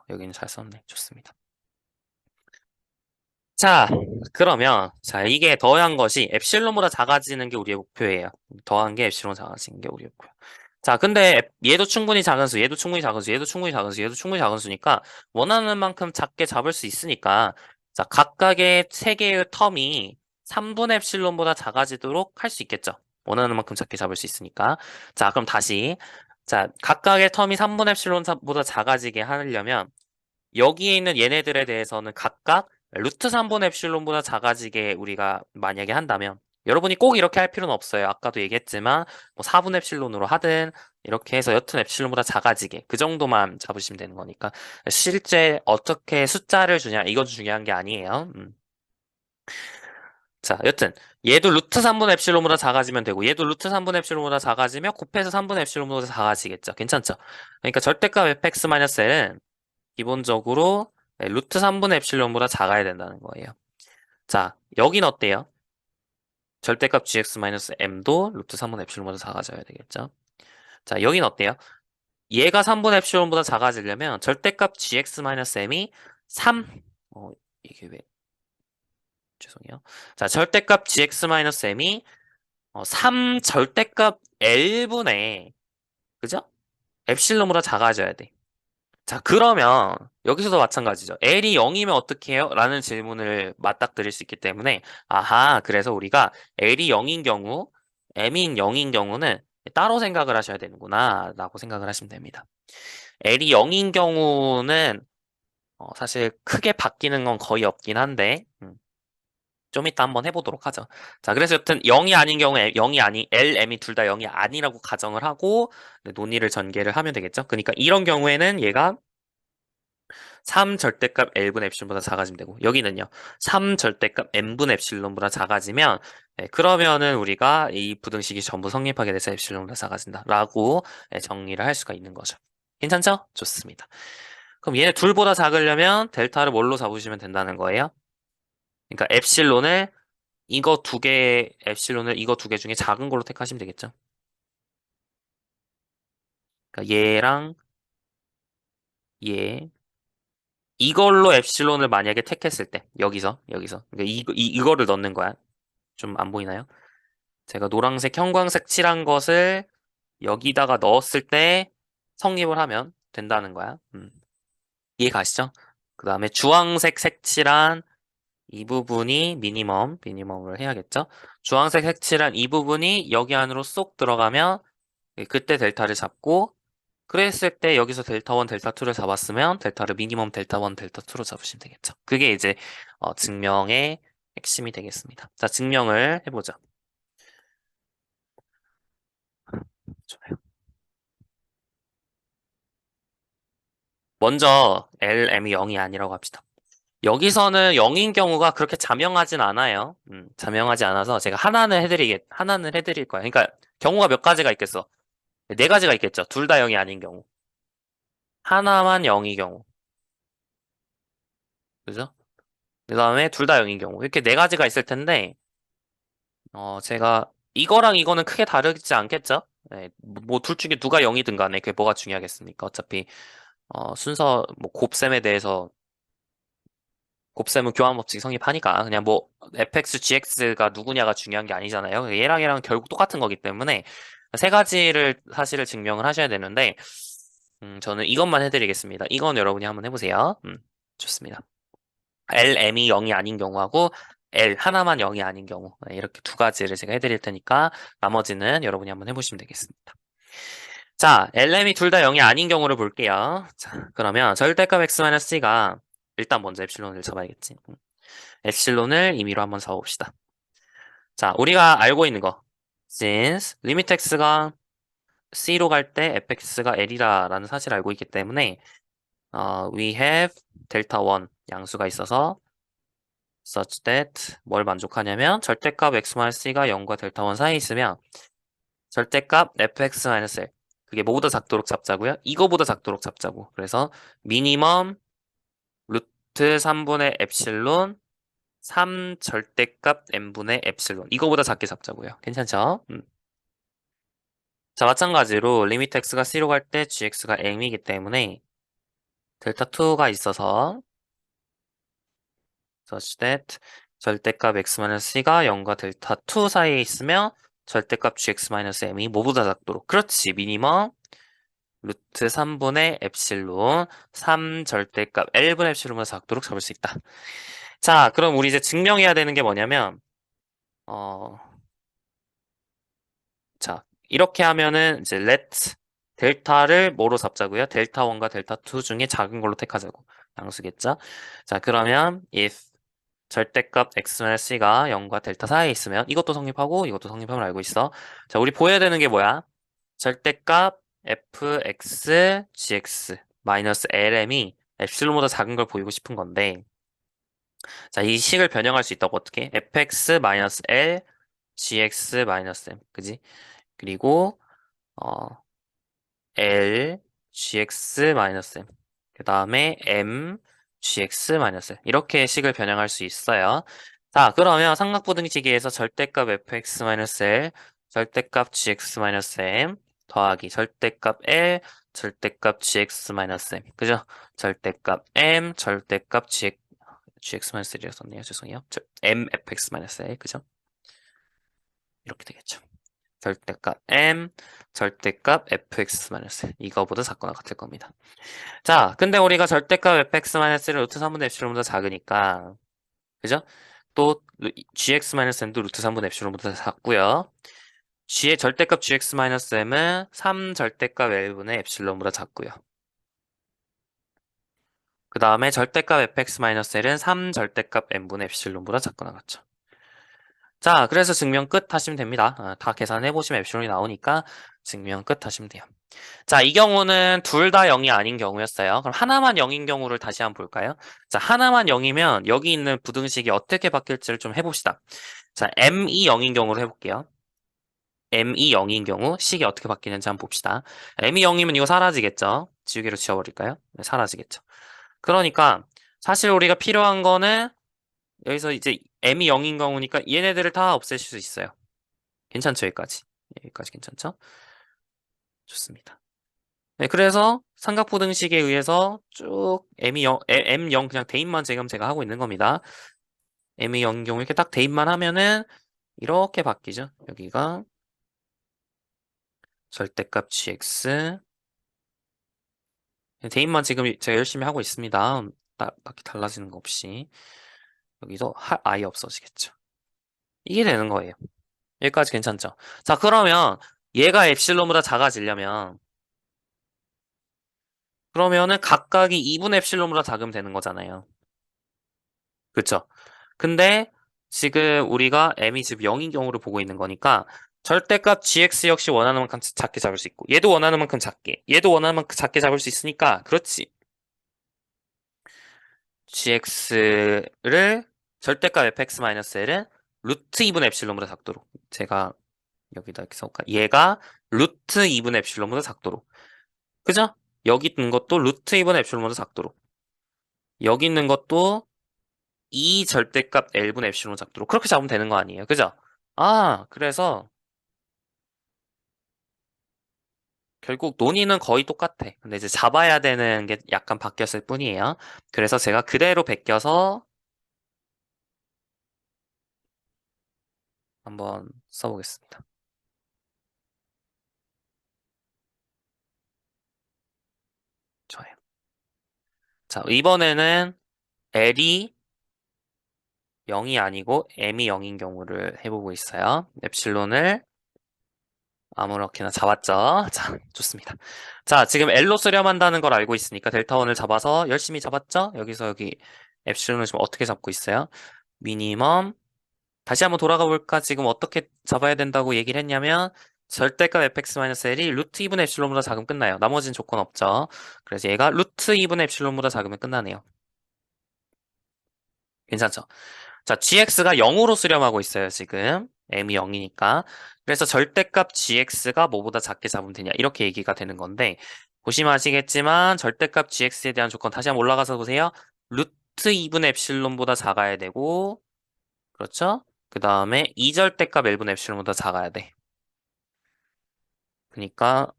S1: 여기는 잘 썼네. 좋습니다. 자, 그러면 자 이게 더한 것이 엡실론보다 작아지는 게 우리의 목표예요. 더한 게 엡실론 작아지는 게 우리의 목표. 자, 근데 얘도 충분히 작은 수, 얘도 충분히 작은 수, 얘도 충분히 작은 수, 얘도 충분히 작은 수니까 원하는 만큼 작게 잡을 수 있으니까 자, 각각의 세 개의 텀이 3분의 엡실론보다 작아지도록 할 수 있겠죠. 원하는 만큼 작게 잡을 수 있으니까. 자, 그럼 다시 자, 각각의 텀이 3분의 엡실론보다 작아지게 하려면 여기에 있는 얘네들에 대해서는 각각 루트 3분의 엡실론보다 작아지게 우리가 만약에 한다면 여러분이 꼭 이렇게 할 필요는 없어요. 아까도 얘기했지만 뭐 4분의 엡실론으로 하든 이렇게 해서 여튼 엡실론보다 작아지게 그 정도만 잡으시면 되는 거니까 실제 어떻게 숫자를 주냐 이건 중요한 게 아니에요. 자, 여튼 얘도 루트 3분의 엡실론보다 작아지면 되고 얘도 루트 3분의 엡실론보다 작아지면 곱해서 3분의 엡실론보다 작아지겠죠. 괜찮죠? 그러니까 절대값 fx-l은 기본적으로 루트 3분의 엡실론보다 작아야 된다는 거예요. 자, 여긴 어때요? 절대값 gx-m도 루트 3분의 엡실론보다 작아져야 되겠죠? 자, 여긴 어때요? 얘가 3분의 엡실론보다 작아지려면 절대값 gx-m이 3, 이게 왜, 죄송해요. 자, 절대값 gx-m이 3 절대값 l분의, 그죠? 엡실론보다 작아져야 돼. 자, 그러면 여기서도 마찬가지죠. L이 0이면 어떻게 해요? 라는 질문을 맞닥뜨릴 수 있기 때문에 아하, 그래서 우리가 L이 0인 경우, M인 0인 경우는 따로 생각을 하셔야 되는구나 라고 생각을 하시면 됩니다. L이 0인 경우는 사실 크게 바뀌는 건 거의 없긴 한데 좀 이따 한번 해보도록 하죠. 자, 그래서 여튼 0이 아닌 경우에 0이 아니, L, M이 둘 다 0이 아니라고 가정을 하고 논의를 전개를 하면 되겠죠. 그러니까 이런 경우에는 얘가 3 절대값 L분의 엡실론보다 작아지면 되고 여기는요 3 절대값 M분의 엡실론보다 작아지면 그러면은 우리가 이 부등식이 전부 성립하게 돼서 엡실론보다 작아진다 라고 정리를 할 수가 있는 거죠. 괜찮죠? 좋습니다. 그럼 얘네 둘보다 작으려면 델타를 뭘로 잡으시면 된다는 거예요? 그러니까 엡실론을 이거 두 개 중에 작은 걸로 택하시면 되겠죠. 그러니까 얘랑 얘 이걸로 엡실론을 만약에 택했을 때 여기서 그러니까 이거를 넣는 거야. 좀 안 보이나요? 제가 노란색, 형광색 칠한 것을 여기다가 넣었을 때 성립을 하면 된다는 거야. 이해 가시죠? 그 다음에 주황색 색칠한 이 부분이 미니멈을 해야겠죠? 주황색 색칠한 이 부분이 여기 안으로 쏙 들어가면 그때 델타를 잡고 그랬을 때 여기서 델타 1, 델타 2를 잡았으면 델타를 미니멈 델타 1, 델타 2로 잡으시면 되겠죠. 그게 이제 증명의 핵심이 되겠습니다. 자, 증명을 해보죠. 좋아요. 먼저 LM이 0이 아니라고 합시다. 여기서는 0인 경우가 그렇게 자명하진 않아요. 자명하지 않아서 제가 하나는 해드릴 거예요. 그러니까 경우가 몇 가지가 있겠어? 네 가지가 있겠죠. 둘 다 0이 아닌 경우. 하나만 0이 경우. 그죠? 그 다음에 둘 다 0인 경우. 이렇게 네 가지가 있을 텐데, 제가 이거랑 이거는 크게 다르지 않겠죠? 네, 뭐 둘 중에 누가 0이든 간에 그게 뭐가 중요하겠습니까? 어차피 순서 뭐 곱셈에 대해서 곱셈은 교환 법칙 성립하니까 그냥 뭐 fx, gx가 누구냐가 중요한 게 아니잖아요. 얘랑 결국 똑같은 거기 때문에 세 가지를 사실을 증명을 하셔야 되는데 저는 이것만 해드리겠습니다. 이건 여러분이 한번 해보세요. 좋습니다. LM이 0이 아닌 경우하고 L 하나만 0이 아닌 경우 네, 이렇게 두 가지를 제가 해드릴 테니까 나머지는 여러분이 한번 해보시면 되겠습니다. 자, LM이 둘 다 0이 아닌 경우를 볼게요. 자, 그러면 절대값 x-c가 일단 먼저 엡실론을 잡아야겠지. 엡실론을 임의로 한번 잡아봅시다. 자, 우리가 알고 있는 거. since limit x가 c로 갈 때 fx가 l이라는 사실을 알고 있기 때문에 we have delta 1 양수가 있어서 such that 뭘 만족하냐면 절대값 x-c가 0과 델타 1 사이에 있으면 절대값 fx-l 그게 뭐보다 작도록 잡자고요? 이거보다 작도록 잡자고. 그래서 미니멈 루트 3분의 엡실론 3 절대값 n분의 엡실론 이거보다 작게 잡자고요. 괜찮죠? 자, 마찬가지로 리미트 x가 c로 갈 때 gx가 m이기 때문에 델타 2가 있어서 such that 절대값 x-c가 0과 델타 2 사이에 있으며 절대값 gx-m이 뭐보다 작도록 그렇지 미니멈 루트 3분의 엡실론 3 절대값 L분의 엡실론보다 작도록 잡을 수 있다. 자, 그럼 우리 이제 증명해야 되는 게 뭐냐면 어, 자, 이렇게 하면은 이제 let 델타를 뭐로 잡자고요? 델타 1과 델타 2 중에 작은 걸로 택하자고. 양수겠죠? 자, 그러면 if 절대값 x-c가 0과 델타 사이에 있으면 이것도 성립하고 이것도 성립함을 알고 있어. 자, 우리 보여야 되는 게 뭐야? 절대값 fx, gx 마이너스 lm이 엡실론보다 작은 걸 보이고 싶은 건데 자, 이 식을 변형할 수 있다고 어떻게? fx 마이너스 l, gx 마이너스 m 그지? 그리고 어, L, GX 마이너스 M. 그 다음에 M, GX 마이너스 M. 이렇게 식을 변형할 수 있어요. 자, 그러면 삼각부등식에서 절대값 fx 마이너스 L, 절대값 gx 마이너스 M 더하기 절대값 L, 절대값 gx 마이너스 M. 그죠? 절대값 M, 절대값 gx 마이너스 L이라 썼네요. 죄송해요. M fx 마이너스 L. 그죠? 이렇게 되겠죠. 절대값 m, 절대값 fx-1 이거보다 작거나 같을 겁니다. 자, 근데 우리가 절대값 fx-를 루트 3분의 엡실론보다 작으니까 그죠? 또 gx-m도 루트 3분의 엡실론보다 작고요. g의 절대값 gx-m은 3 절대값 l분의 엡실론보다 작고요. 그 다음에 절대값 fx-l은 3 절대값 n분의 엡실론보다 작거나 같죠. 자, 그래서 증명 끝 하시면 됩니다. 다 계산해보시면 엡실론이 나오니까 증명 끝 하시면 돼요. 자, 이 경우는 둘 다 0이 아닌 경우였어요. 그럼 하나만 0인 경우를 다시 한번 볼까요? 자, 하나만 0이면 여기 있는 부등식이 어떻게 바뀔지를 좀 해봅시다. 자, m이 0인 경우로 해볼게요. m이 0인 경우 식이 어떻게 바뀌는지 한번 봅시다. m이 0이면 이거 사라지겠죠? 지우개로 지워버릴까요? 네, 사라지겠죠. 그러니까 사실 우리가 필요한 거는 여기서 이제 m이 0인 경우니까 얘네들을 다 없애실 수 있어요. 괜찮죠? 여기까지. 여기까지 괜찮죠? 좋습니다. 네, 그래서 삼각부등식에 의해서 쭉 M0 그냥 대입만 지금 제가 하고 있는 겁니다. M이 0인 경우 이렇게 딱 대입만 하면은 이렇게 바뀌죠. 여기가 절대값 GX 대입만 지금 제가 열심히 하고 있습니다. 딱히 달라지는 거 없이 여기도 아예 없어지겠죠. 이게 되는 거예요. 여기까지 괜찮죠? 자, 그러면 얘가 엡실론보다 작아지려면 그러면은 각각이 2분의 엡실론보다 작으면 되는 거잖아요. 그쵸? 근데 지금 우리가 m이 지금 0인 경우를 보고 있는 거니까 절대값 gx 역시 원하는 만큼 작게 잡을 수 있고 얘도 원하는 만큼 작게 얘도 원하는 만큼 작게 잡을 수 있으니까 그렇지. gx를 절대값 fx-l은 루트 2분의 엡실론보다 작도록 제가 여기다 이렇게 써볼까? 얘가 루트 2분의 엡실론보다 작도록 그죠? 여기 있는 것도 루트 2분의 엡실론보다 작도록 여기 있는 것도 이 절대값 L분의 엡실론 작도록 그렇게 잡으면 되는 거 아니에요? 그죠? 그래서 결국 논의는 거의 똑같아. 근데 이제 잡아야 되는 게 약간 바뀌었을 뿐이에요. 그래서 제가 그대로 베껴서 한번 써보겠습니다. 좋아요. 자, 이번에는 L이 0이 아니고 M이 0인 경우를 해보고 있어요. 엡실론을 아무렇게나 잡았죠. 자, 좋습니다. 자, 지금 L로 수렴한다는 걸 알고 있으니까 델타1을 잡아서 열심히 잡았죠? 여기서 여기 엡실론을 지금 어떻게 잡고 있어요? 미니멈 다시 한번 돌아가 볼까? 지금 어떻게 잡아야 된다고 얘기를 했냐면 절대값 fx-l이 루트 2분의 엡실론보다 작으면 끝나요. 나머지는 조건 없죠. 그래서 얘가 루트 2분의 엡실론보다 작으면 끝나네요. 괜찮죠? 자, gx가 0으로 수렴하고 있어요, 지금. m이 0이니까. 그래서 절대값 gx가 뭐보다 작게 잡으면 되냐. 이렇게 얘기가 되는 건데, 보시면 아시겠지만, 절대값 gx에 대한 조건 다시 한번 올라가서 보세요. 루트 2분의 엡실론보다 작아야 되고, 그렇죠? 그 다음에 2절대값 L분의 엡실론보다 작아야 돼. 그러니까,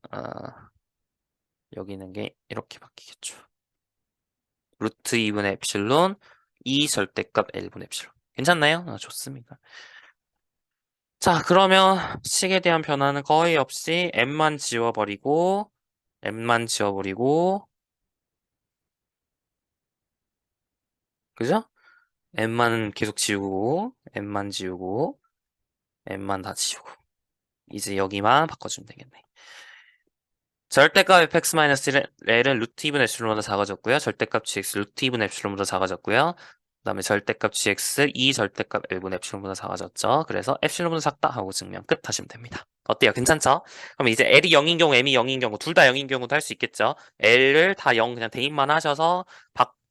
S1: 여기 있는 게 이렇게 바뀌겠죠. 루트 2분의 엡실론, 2절대값 L분의 엡실론. 괜찮나요? 좋습니다. 자, 그러면 식에 대한 변화는 거의 없이 m만 지워버리고, 그죠? m만 계속 지우고, m만 지우고, m만 다 지우고. 이제 여기만 바꿔주면 되겠네. 절대값 fx-L은 루트 2분의 엡실론보다 작아졌고요. 절대값 gx 루트 2분의 엡실론보다 작아졌고요. 그 다음에 절대값 gx 2절대값 L분의 엡실론보다 작아졌죠. 그래서 엡실론보다 작다 하고 증명 끝 하시면 됩니다. 어때요? 괜찮죠? 그럼 이제 L이 0인 경우, M이 0인 경우 둘 다 0인 경우도 할 수 있겠죠. L을 다 0 그냥 대입만 하셔서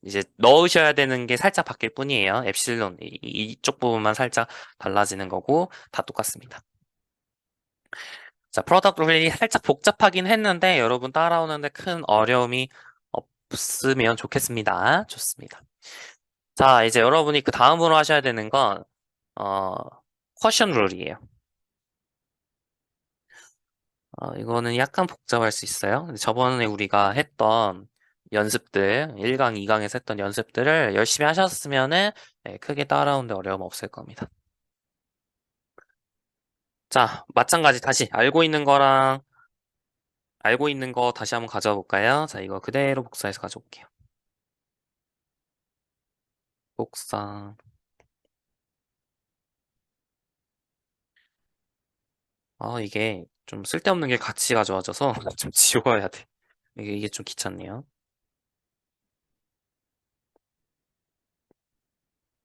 S1: 이제 넣으셔야 되는 게 살짝 바뀔 뿐이에요. 엡실론 이쪽 부분만 살짝 달라지는 거고 다 똑같습니다. 자, 프로덕트 룰이 살짝 복잡하긴 했는데 여러분 따라오는데 큰 어려움이 없으면 좋겠습니다. 좋습니다. 자, 이제 여러분이 그 다음으로 하셔야 되는 건 어, 쿼션 룰이에요. 이거는 약간 복잡할 수 있어요. 근데 저번에 우리가 했던 연습들, 1강, 2강에서 했던 연습들을 열심히 하셨으면은 크게 따라오는데 어려움 없을 겁니다. 자, 마찬가지 다시 알고 있는 거 다시 한번 가져와 볼까요? 자, 이거 그대로 복사해서 가져올게요. 복사. 이게 좀 쓸데없는 게 같이 가져와져서 좀 지워야 돼. 이게 좀 귀찮네요.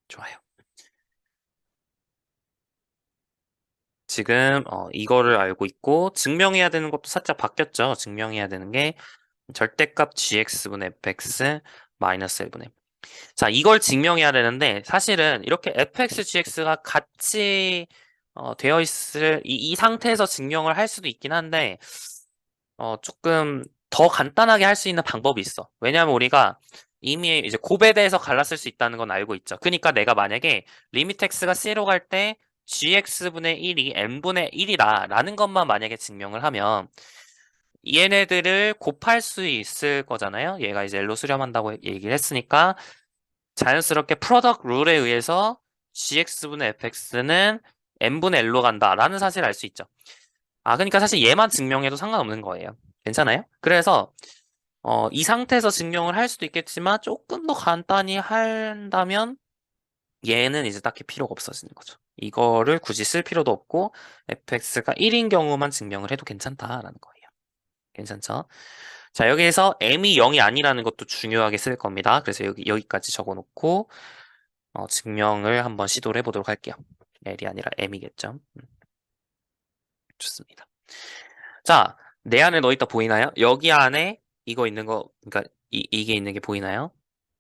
S1: 좋아요. 지금 이거를 알고 있고 증명해야 되는 것도 살짝 바뀌었죠. 증명해야 되는 게 절대값 gx분의 fx 마이너스 1분의 자, 이걸 증명해야 되는데 사실은 이렇게 fx, gx가 같이 되어 있을 이 상태에서 증명을 할 수도 있긴 한데 조금 더 간단하게 할 수 있는 방법이 있어. 왜냐하면 우리가 이미 이제 곱에 대해서 갈랐을 수 있다는 건 알고 있죠. 그러니까 내가 만약에 리미트 x가 c로 갈 때 gx분의 1이 n분의 1이다 라는 것만 만약에 증명을 하면 얘네들을 곱할 수 있을 거잖아요. 얘가 이제 L로 수렴한다고 얘기를 했으니까 자연스럽게 프로덕트 룰에 의해서 gx분의 fx는 n분의 L로 간다라는 사실을 알 수 있죠. 그러니까 사실 얘만 증명해도 상관없는 거예요. 괜찮아요? 그래서 이 상태에서 증명을 할 수도 있겠지만 조금 더 간단히 한다면 얘는 이제 딱히 필요가 없어지는 거죠. 이거를 굳이 쓸 필요도 없고 fx가 1인 경우만 증명을 해도 괜찮다라는 거예요. 괜찮죠? 자, 여기에서 m이 0이 아니라는 것도 중요하게 쓸 겁니다. 그래서 여기까지 적어놓고 증명을 한번 시도를 해보도록 할게요. L이 아니라 m이겠죠. 좋습니다. 자, 내 안에 너 있다 보이나요? 여기 안에 이거 있는 거, 그러니까 이게 있는 게 보이나요?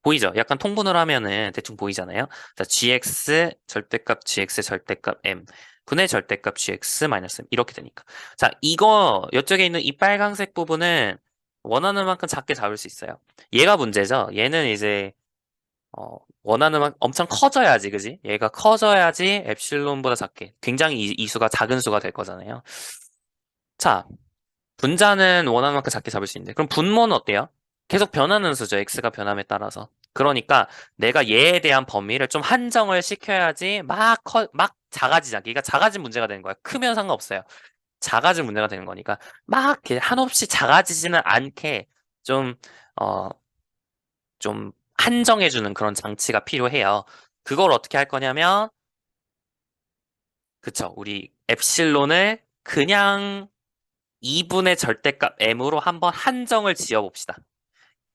S1: 보이죠? 약간 통분을 하면은 대충 보이잖아요. 자, gx 절대값 gx 절대값 m 분의 절대값 gx 마이너스 m 이렇게 되니까. 자, 이거 이쪽에 있는 이 빨간색 부분은 원하는 만큼 작게 잡을 수 있어요. 얘가 문제죠. 얘는 이제 원하는 만큼 엄청 커져야지, 그지? 얘가 커져야지 엡실론보다 작게. 굉장히 이 수가 작은 수가 될 거잖아요. 자, 분자는 원하는 만큼 작게 잡을 수 있는데 그럼 분모는 어때요? 계속 변하는 수죠. x가 변함에 따라서. 그러니까 내가 얘에 대한 범위를 좀 한정을 시켜야지 막 작아지지 않게. 그러니까 작아진 문제가 되는 거야. 크면 상관없어요. 작아진 문제가 되는 거니까 막 이렇게 한없이 작아지지는 않게 좀, 어, 좀 한정해주는 그런 장치가 필요해요. 그걸 어떻게 할 거냐면, 그쵸. 우리 엡실론을 그냥 2분의 절대값 m으로 한번 한정을 지어봅시다.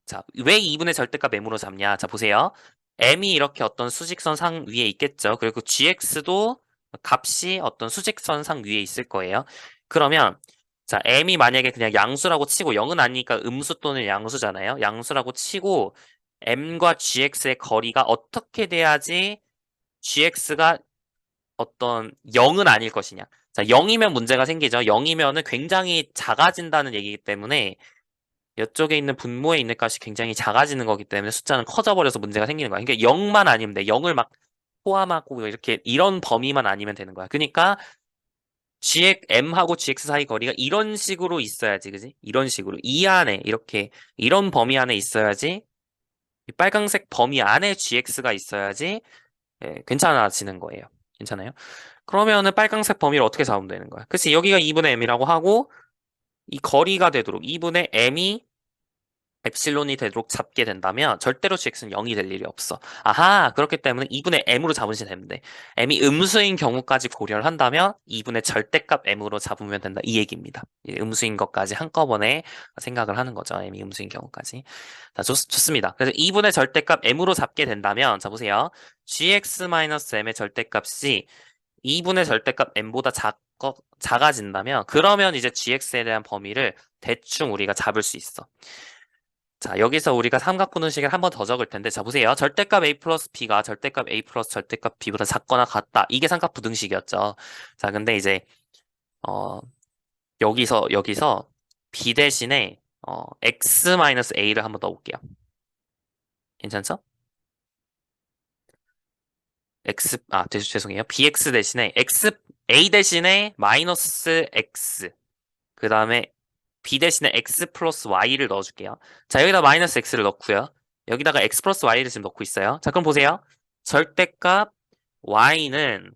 S1: 자, 왜 2분의 절대값 m으로 잡냐? 자, 보세요. m이 이렇게 어떤 수직선 상 위에 있겠죠. 그리고 gx도 값이 어떤 수직선 상 위에 있을 거예요. 그러면 자, m이 만약에 그냥 양수라고 치고 0은 아니니까 음수 또는 양수잖아요. 양수라고 치고 m과 gx의 거리가 어떻게 돼야지 gx가 어떤 0은 아닐 것이냐. 자, 0이면 문제가 생기죠. 0이면은 굉장히 작아진다는 얘기이기 때문에 이쪽에 있는 분모에 있는 값이 굉장히 작아지는 거기 때문에 숫자는 커져버려서 문제가 생기는 거야. 그러니까 0만 아니면 돼. 0을 막 포함하고 이렇게 이런 범위만 아니면 되는 거야. 그러니까 M하고 GX 사이 거리가 이런 식으로 있어야지, 그지? 이런 식으로. 이 안에 이렇게 이런 범위 안에 있어야지 이 빨강색 범위 안에 GX가 있어야지 괜찮아지는 거예요. 괜찮아요? 그러면은 빨강색 범위를 어떻게 잡으면 되는 거야? 그치? 여기가 2분의 M이라고 하고 이 거리가 되도록 2분의 M이 엡실론이 되도록 잡게 된다면 절대로 gx는 0이 될 일이 없어. 아하, 그렇기 때문에 2분의 m으로 잡으시면 되는데 m이 음수인 경우까지 고려를 한다면 2분의 절대값 m으로 잡으면 된다. 이 얘기입니다. 음수인 것까지 한꺼번에 생각을 하는 거죠. m이 음수인 경우까지. 자, 좋습니다. 그래서 2분의 절대값 m으로 잡게 된다면 자 보세요. gx-m의 절대값이 2분의 절대값 m보다 작아진다면 그러면 이제 gx에 대한 범위를 대충 우리가 잡을 수 있어. 자, 여기서 우리가 삼각분원식을 한 번 더 적을 텐데, 자, 보세요. 절대값 a 플러스 b가 절대값 a 플러스 절대값 b보다 작거나 같다. 이게 삼각부등식이었죠. 자, 근데 이제, 어, 여기서 b 대신에, x-a를 한 번 넣어볼게요. 괜찮죠? 죄송해요. bx 대신에 a 대신에 마이너스 x. 그 다음에 b 대신에 x 플러스 y를 넣어줄게요. 자, 여기다 마이너스 x를 넣고요. 여기다가 x 플러스 y를 지금 넣고 있어요. 자, 그럼 보세요. 절대값 y는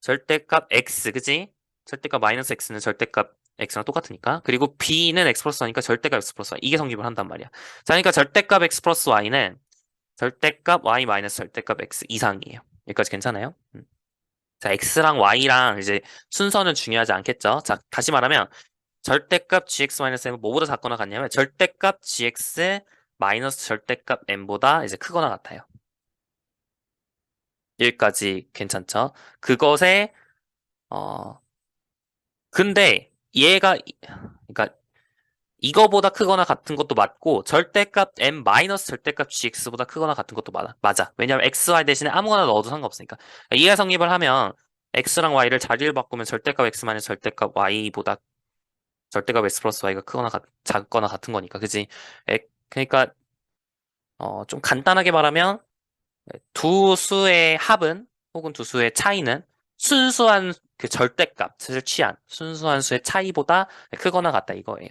S1: 절대값 x, 그지? 절대값 마이너스 x는 절대값 x랑 똑같으니까. 그리고 b는 x 플러스 y니까 절대값 x 플러스 y. 이게 성립을 한단 말이야. 자, 그러니까 절대값 x 플러스 y는 절대값 y 마이너스 절대값 x 이상이에요. 여기까지 괜찮아요? 자, x랑 y랑 이제 순서는 중요하지 않겠죠? 자, 다시 말하면 절대값 gx-m은 뭐보다 작거나 같냐면 절대값 gx 마이너스 절대값 m보다 이제 크거나 같아요. 여기까지 괜찮죠? 그것에 어 근데 얘가 그러니까 이거보다 크거나 같은 것도 맞고 절대값 m 마이너스 절대값 gx보다 크거나 같은 것도 맞아. 왜냐면 x, y 대신에 아무거나 넣어도 상관없으니까. 이해 성립을 하면 x랑 y를 자리를 바꾸면 절대값 x 마이너스 절대값 y보다 절대값 x 플러스 y가 크거나 작거나 같은 거니까, 그지? 그러니까 좀 간단하게 말하면 두 수의 합은 혹은 두 수의 차이는 순수한 그 절대값을 취한 순수한 수의 차이보다 크거나 같다 이거예요.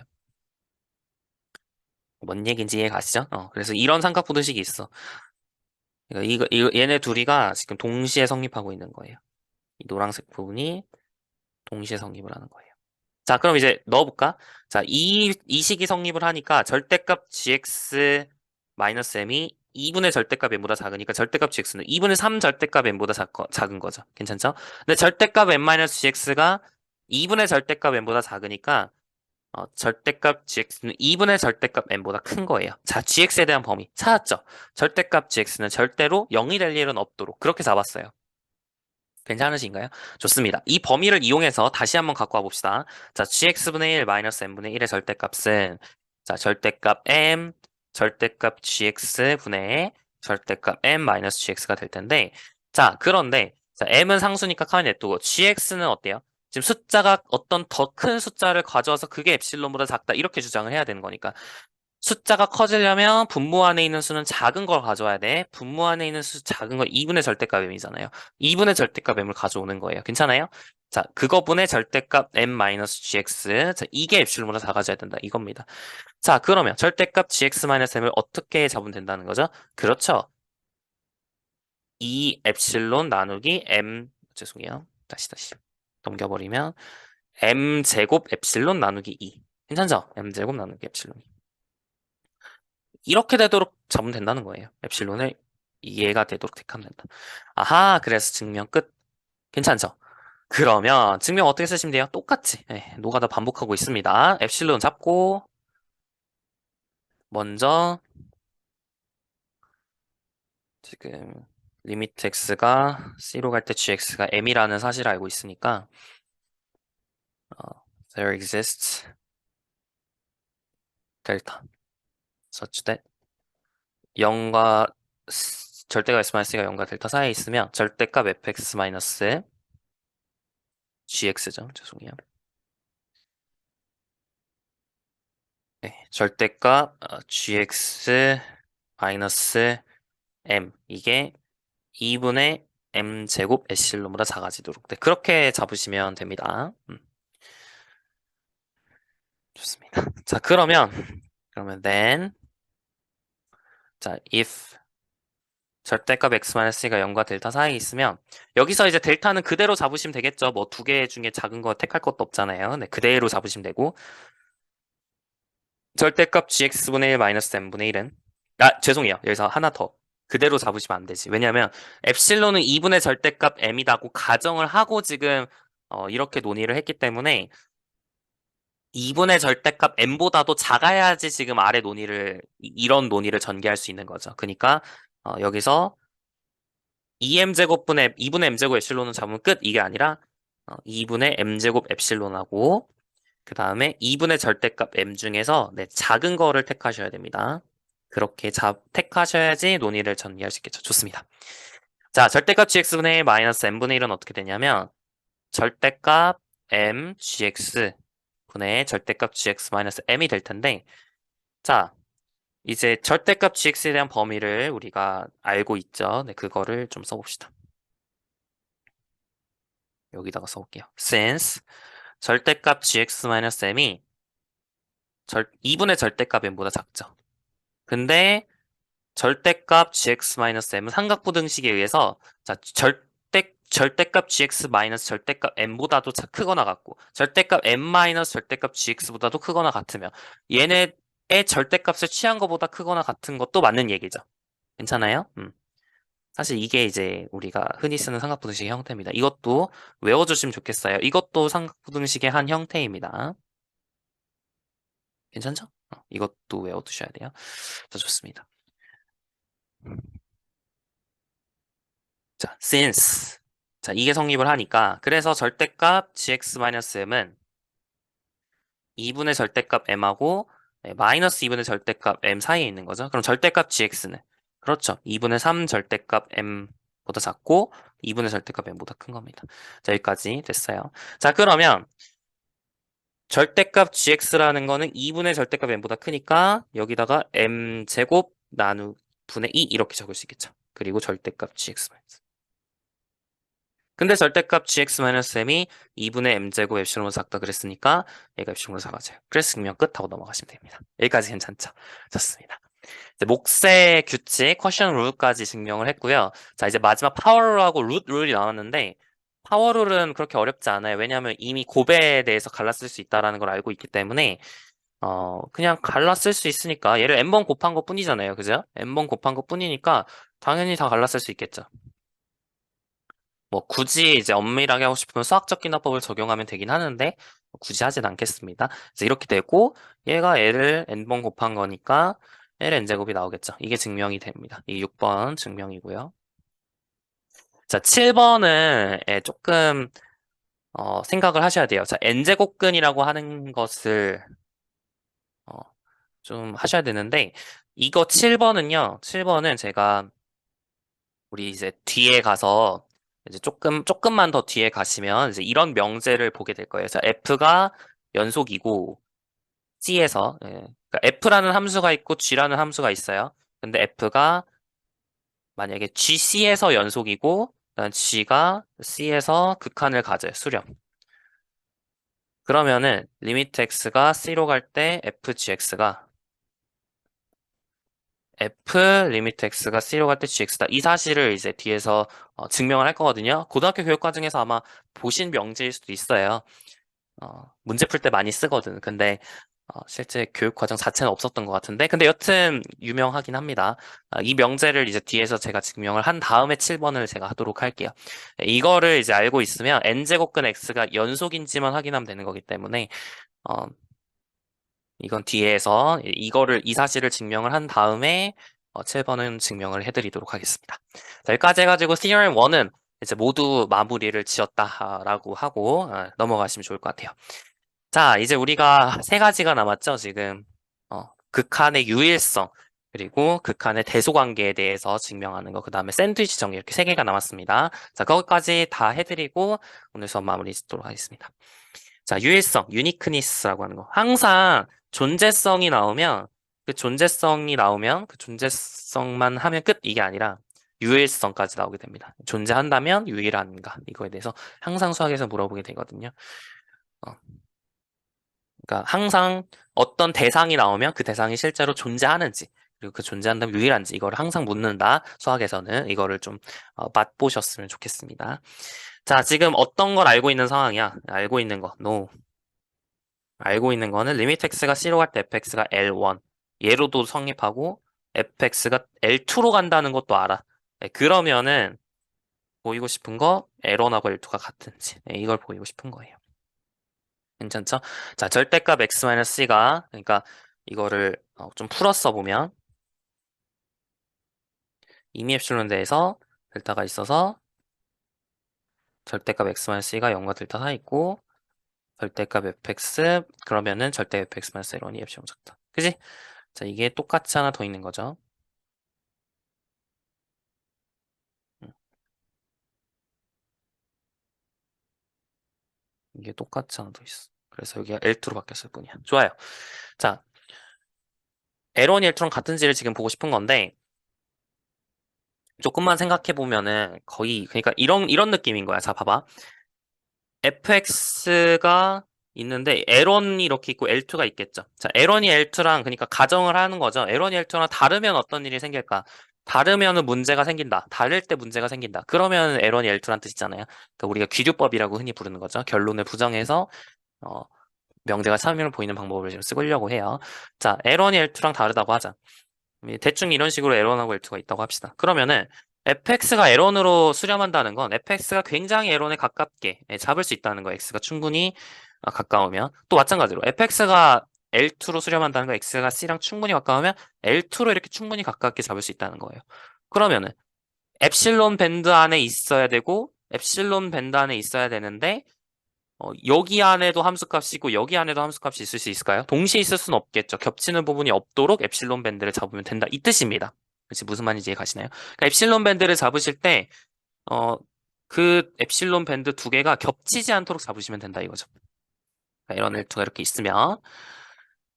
S1: 뭔 얘기인지 이해 가시죠? 그래서 이런 삼각부등식이 있어. 그러니까 얘네 둘이가 지금 동시에 성립하고 있는 거예요. 이 노란색 부분이 동시에 성립을 하는 거예요. 자, 그럼 이제 넣어볼까? 자, 이 식이 성립을 하니까 절대값 gx 마이너스 m이 2분의 절대값 m보다 작으니까 절대값 gx는 2분의 3 절대값 m보다 작은 거죠. 괜찮죠? 근데 절대값 m 마이너스 gx가 2분의 절대값 m보다 작으니까 절대값 gx는 2분의 절대값 m보다 큰 거예요. 자, gx에 대한 범위 찾았죠? 절대값 gx는 절대로 0이 될 일은 없도록 그렇게 잡았어요. 괜찮으신가요? 좋습니다. 이 범위를 이용해서 다시 한번 갖고 와 봅시다. 자, gx분의 1 마이너스 n분의 1의 절대값은 자, 절대값 m, 절대값 gx분의 절대값 m 마이너스 gx가 될 텐데 자, 그런데 자, m은 상수니까 가만히 냅두고 gx는 어때요? 지금 숫자가 어떤 더 큰 숫자를 가져와서 그게 엡실론보다 작다 이렇게 주장을 해야 되는 거니까 숫자가 커지려면 분모 안에 있는 수는 작은 걸 가져와야 돼. 분모 안에 있는 수 작은 거 2분의 절대값 m이잖아요. 2분의 절대값 m을 가져오는 거예요. 괜찮아요? 자, 그거분의 절대값 m-gx. 자, 이게 엡실론보다 작아져야 된다. 이겁니다. 자, 그러면 절대값 gx-m을 어떻게 잡으면 된다는 거죠? 그렇죠. 2 엡실론 나누기 m, 죄송해요. 다시. 넘겨버리면 m 제곱 엡실론 나누기 2. 괜찮죠? m 제곱 나누기 엡실론. 이렇게 되도록 잡으면 된다는 거예요. 엡실론을 이해가 되도록 택하면 된다. 아하, 그래서 증명 끝. 괜찮죠? 그러면 증명 어떻게 쓰시면 돼요? 똑같이. 노가다 반복하고 있습니다. 엡실론 잡고 먼저 지금 리미트 x가 c로 갈 때 gx가 m이라는 사실을 알고 있으니까 there exists delta such that 0과 절대값 x-가 0과 델타 사이에 있으면 절대값 fx 마이너스 gx죠. 죄송해요. 네, 절대값 gx 마이너스 m 이게 2분의 m 제곱 에실론보다 작아지도록 네, 그렇게 잡으시면 됩니다. 좋습니다. 자 그러면 then 자 if 절대값 x-c가 0과 델타 사이에 있으면 여기서 이제 델타는 그대로 잡으시면 되겠죠. 뭐 두 개 중에 작은 거 택할 것도 없잖아요. 네, 그대로 잡으시면 되고 절대값 gx분의 1 마이너스 m분의 1은 죄송해요. 여기서 하나 더 그대로 잡으시면 안 되지. 왜냐면 엡실론은 2분의 절대값 m이라고 가정을 하고 지금 이렇게 논의를 했기 때문에 2분의 절대값 m보다도 작아야지 지금 아래 논의를 이런 논의를 전개할 수 있는 거죠. 그러니까 여기서 2m제곱분의 2분의 m제곱 엡실론은 잡으면 끝 이게 아니라 2분의 m제곱 엡실론하고 그 다음에 2분의 절대값 m 중에서 네, 작은 거를 택하셔야 됩니다. 그렇게 택하셔야지 논의를 전개할 수 있겠죠. 좋습니다. 자, 절대값 gx분의 1 마이너스 m분의 1은 어떻게 되냐면 절대값 m gx 분의 절대값 gx 마이너스 m이 될 텐데 자, 이제 절대값 gx에 대한 범위를 우리가 알고 있죠. 네, 그거를 좀 써봅시다. 여기다가 써볼게요. since 절대값 gx-m이 2분의 절대값 m보다 작죠. 근데 절대값 gx-m은 삼각부등식에 의해서 자, 절대값 gx 절대값 m보다도 크거나 같고 절대값 m 절대값 gx보다도 크거나 같으면 얘네의 절대값을 취한 것보다 크거나 같은 것도 맞는 얘기죠. 괜찮아요? 사실 이게 이제 우리가 흔히 쓰는 삼각부등식의 형태입니다. 이것도 외워주시면 좋겠어요. 이것도 삼각부등식의 한 형태입니다. 괜찮죠? 이것도 외워두셔야 돼요. 자, 좋습니다. 자, since. 자, 이게 성립을 하니까 그래서 절대값 gx-m은 2분의 절대값 m하고 마이너스 2분의 절대값 m 사이에 있는 거죠. 그럼 절대값 gx는 그렇죠. 2분의 3 절대값 m보다 작고 2분의 절대값 m보다 큰 겁니다. 자, 여기까지 됐어요. 자, 그러면 절대값 gx라는 거는 2분의 절대값 m보다 크니까 여기다가 m 제곱 나누 분의 2 이렇게 적을 수 있겠죠. 그리고 절대값 gx-. 근데 절대값 gx-m이 2분의 m제곱 엡실론보다 작다 그랬으니까 얘가 엡실론보다 작아져요. 그래서 증명 끝 하고 넘어가시면 됩니다. 여기까지 괜찮죠? 좋습니다. 이제 몫의 규칙, 쿼션 룰까지 증명을 했고요. 자, 이제 마지막 파워룰하고 룰이 나왔는데 파워룰은 그렇게 어렵지 않아요. 왜냐하면 이미 곱에 대해서 갈라쓸 수 있다는 걸 알고 있기 때문에 그냥 갈라쓸 수 있으니까 얘를 n번 곱한 것 뿐이잖아요. 그죠? n번 곱한 것 뿐이니까 당연히 다 갈라쓸 수 있겠죠. 뭐 굳이 이제 엄밀하게 하고 싶으면 수학적 기납법을 적용하면 되긴 하는데 굳이 하진 않겠습니다. 그래서 이렇게 되고 얘가 L을 n번 곱한 거니까 L n제곱이 나오겠죠. 이게 증명이 됩니다. 이게 6번 증명이고요. 자, 7번은 조금 생각을 하셔야 돼요. 자, n제곱근이라고 하는 것을 어, 좀 하셔야 되는데 이거 7번은 제가 우리 이제 뒤에 가서 이제 조금만 더 뒤에 가시면 이제 이런 명제를 보게 될 거예요. 자, f가 연속이고 C에서 그러니까 f라는 함수가 있고 g라는 함수가 있어요. 근데 f가 만약에 GC에서 연속이고 그다음 G가 C에서 극한을 가져요. 수렴. 그러면은 리미트 x가 C로 갈 때 fgx가 f 리미트 x가 C로 갈 때 gx다. 이 사실을 이제 뒤에서 증명을 할 거거든요. 고등학교 교육 과정에서 아마 보신 명제일 수도 있어요. 문제 풀 때 많이 쓰거든. 근데 실제 교육 과정 자체는 없었던 것 같은데, 근데 여튼 유명하긴 합니다. 이 명제를 이제 뒤에서 제가 증명을 한 다음에 7번을 제가 하도록 할게요. 이거를 이제 알고 있으면 n제곱근 x가 연속인지만 확인하면 되는 거기 때문에 어, 이건 뒤에서 이 사실을 증명을 한 다음에 7번은 증명을 해드리도록 하겠습니다. 자, 여기까지 해가지고 Theorem 1은 이제 모두 마무리를 지었다라고 하고 넘어가시면 좋을 것 같아요. 자, 이제 우리가 세 가지가 남았죠, 지금. 극한의 유일성, 그리고 극한의 대소관계에 대해서 증명하는 거, 그 다음에 샌드위치 정리, 이렇게 세 개가 남았습니다. 자, 거기까지 다 해드리고, 오늘 수업 마무리 짓도록 하겠습니다. 자, 유일성, 유니크니스라고 하는 거. 항상 존재성만 그 존재성만 하면 끝, 이게 아니라, 유일성까지 나오게 됩니다. 존재한다면 유일한가? 이거에 대해서 항상 수학에서 물어보게 되거든요. 어, 그러니까 항상 어떤 대상이 나오면 그 대상이 실제로 존재하는지 그리고 그 존재한다면 유일한지 이거를 항상 묻는다. 수학에서는 이거를 좀 맛보셨으면 좋겠습니다. 자, 지금 어떤 걸 알고 있는 상황이야? 알고 있는 거, no. 알고 있는 거는 리미트 x가 C로 갈 때 fx가 L1 얘로도 성립하고 fx가 L2로 간다는 것도 알아. 그러면은 보이고 싶은 거 L1하고 L2가 같은지 이걸 보이고 싶은 거예요. 괜찮죠? 자, 절대값 x-c가 그러니까 이거를 좀 풀었어 보면 이미 엡실론 대에서 델타가 있어서 절대값 x-c가 0과 델타 사이 있고 절대값 fx 그러면은 절대 fx-1이 엡실론 작다. 그지? 자, 이게 똑같이 하나 더 있는 거죠. 음, 이게 똑같이 하나 더 있어. 그래서 여기가 L2로 바뀌었을 뿐이야. 좋아요. 자, L1이 L2랑 같은지를 지금 보고 싶은 건데 조금만 생각해 보면은 거의 그러니까 이런 느낌인 거야. 자, 봐봐. fx가 있는데 L1이 이렇게 있고 L2가 있겠죠. 자, L1이 L2랑 그러니까 가정을 하는 거죠. L1이 L2랑 다르면 어떤 일이 생길까? 다르면은 문제가 생긴다. 다를 때 문제가 생긴다. 그러면 L1이 L2란 뜻이잖아요. 그러니까 우리가 귀류법이라고 흔히 부르는 거죠. 결론을 부정해서 어, 명제가 참임을 보이는 방법을 지금 쓰려고 해요. 자, L1이 L2랑 다르다고 하자. 대충 이런 식으로 L1하고 L2가 있다고 합시다. 그러면은 fx가 L1으로 수렴한다는 건 fx가 굉장히 L1에 가깝게 잡을 수 있다는 거. x가 충분히 가까우면 또 마찬가지로 fx가 L2로 수렴한다는 거 x가 c랑 충분히 가까우면 L2로 이렇게 충분히 가깝게 잡을 수 있다는 거예요. 그러면은 엡실론 밴드 안에 있어야 되고 엡실론 밴드 안에 있어야 되는데 여기 안에도 함수값이고 여기 안에도 함수값이 있을 수 있을까요? 동시에 있을 수는 없겠죠. 겹치는 부분이 없도록 엡실론 밴드를 잡으면 된다. 이 뜻입니다. 그치, 무슨 말인지 이해 가시나요? 그러니까 엡실론 밴드를 잡으실 때, 그 엡실론 밴드 두 개가 겹치지 않도록 잡으시면 된다 이거죠. 그러니까 이런 L2가 이렇게 있으면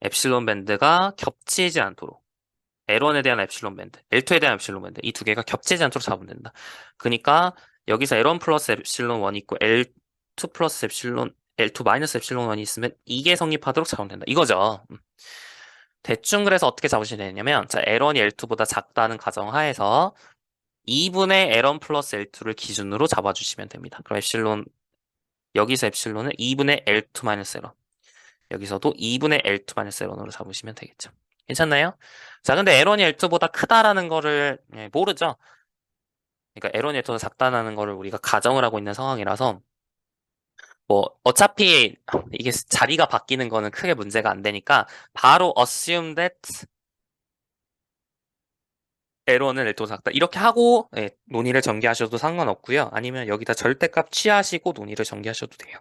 S1: 엡실론 밴드가 겹치지 않도록 L1에 대한 엡실론 밴드, L2에 대한 엡실론 밴드 이 두 개가 겹치지 않도록 잡으면 된다. 그러니까 여기서 L1 플러스 엡실론 1이 있고 L2 플러스 엡실론 L2 마이너스 엡실론 1이 있으면 이게 성립하도록 잡으면 된다. 이거죠. 대충 그래서 어떻게 잡으시면 되냐면 자, L1이 L2보다 작다는 가정하에서 2분의 L1 플러스 L2를 기준으로 잡아주시면 됩니다. 그럼 여기서 엡실론은 2분의 L2 마이너스 L1 여기서도 2분의 L2 마이너스 L1으로 잡으시면 되겠죠. 괜찮나요? 자, 근데 L1이 L2보다 크다라는 거를 모르죠. 그러니까 L1이 L2보다 작다라는 거를 우리가 가정을 하고 있는 상황이라서 뭐 어차피 이게 자리가 바뀌는 거는 크게 문제가 안 되니까 바로 assume that L1은 L2보다 작다. 이렇게 하고 예, 논의를 전개하셔도 상관없고요. 아니면 여기다 절대값 취하시고 논의를 전개하셔도 돼요.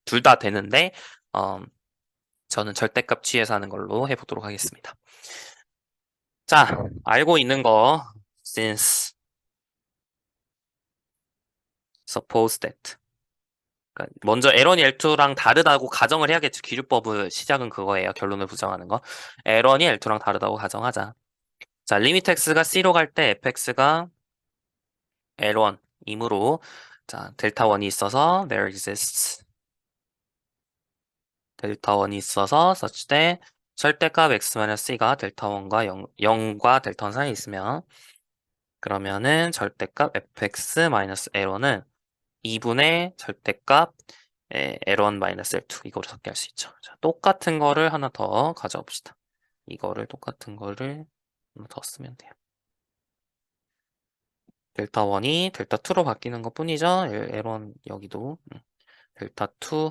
S1: 둘 다 되는데 어, 저는 절대값 취해서 하는 걸로 해보도록 하겠습니다. 자, 알고 있는 거 since, suppose that. 그러니까 먼저 L1이 L2랑 다르다고 가정을 해야겠죠. 기류법의 시작은 그거예요. 결론을 부정하는 거. L1이 L2랑 다르다고 가정하자. 자, 리미트 x가 c로 갈 때 fx가 L1 이므로 자, 델타 1이 있어서 there exists 델타 1이 있어서 such that 절대값 x-c가 델타 1과 0과 델타 1 사이에 있으면 그러면은 절대값 fx-L1은 2분의 절대값 L1-L2 이거로 적게 할 수 있죠. 자, 똑같은 거를 하나 더 가져와 봅시다. 이거를 똑같은 거를 하나 더 쓰면 돼요. 델타 1이 델타 2로 바뀌는 것 뿐이죠. L1 여기도 델타 2,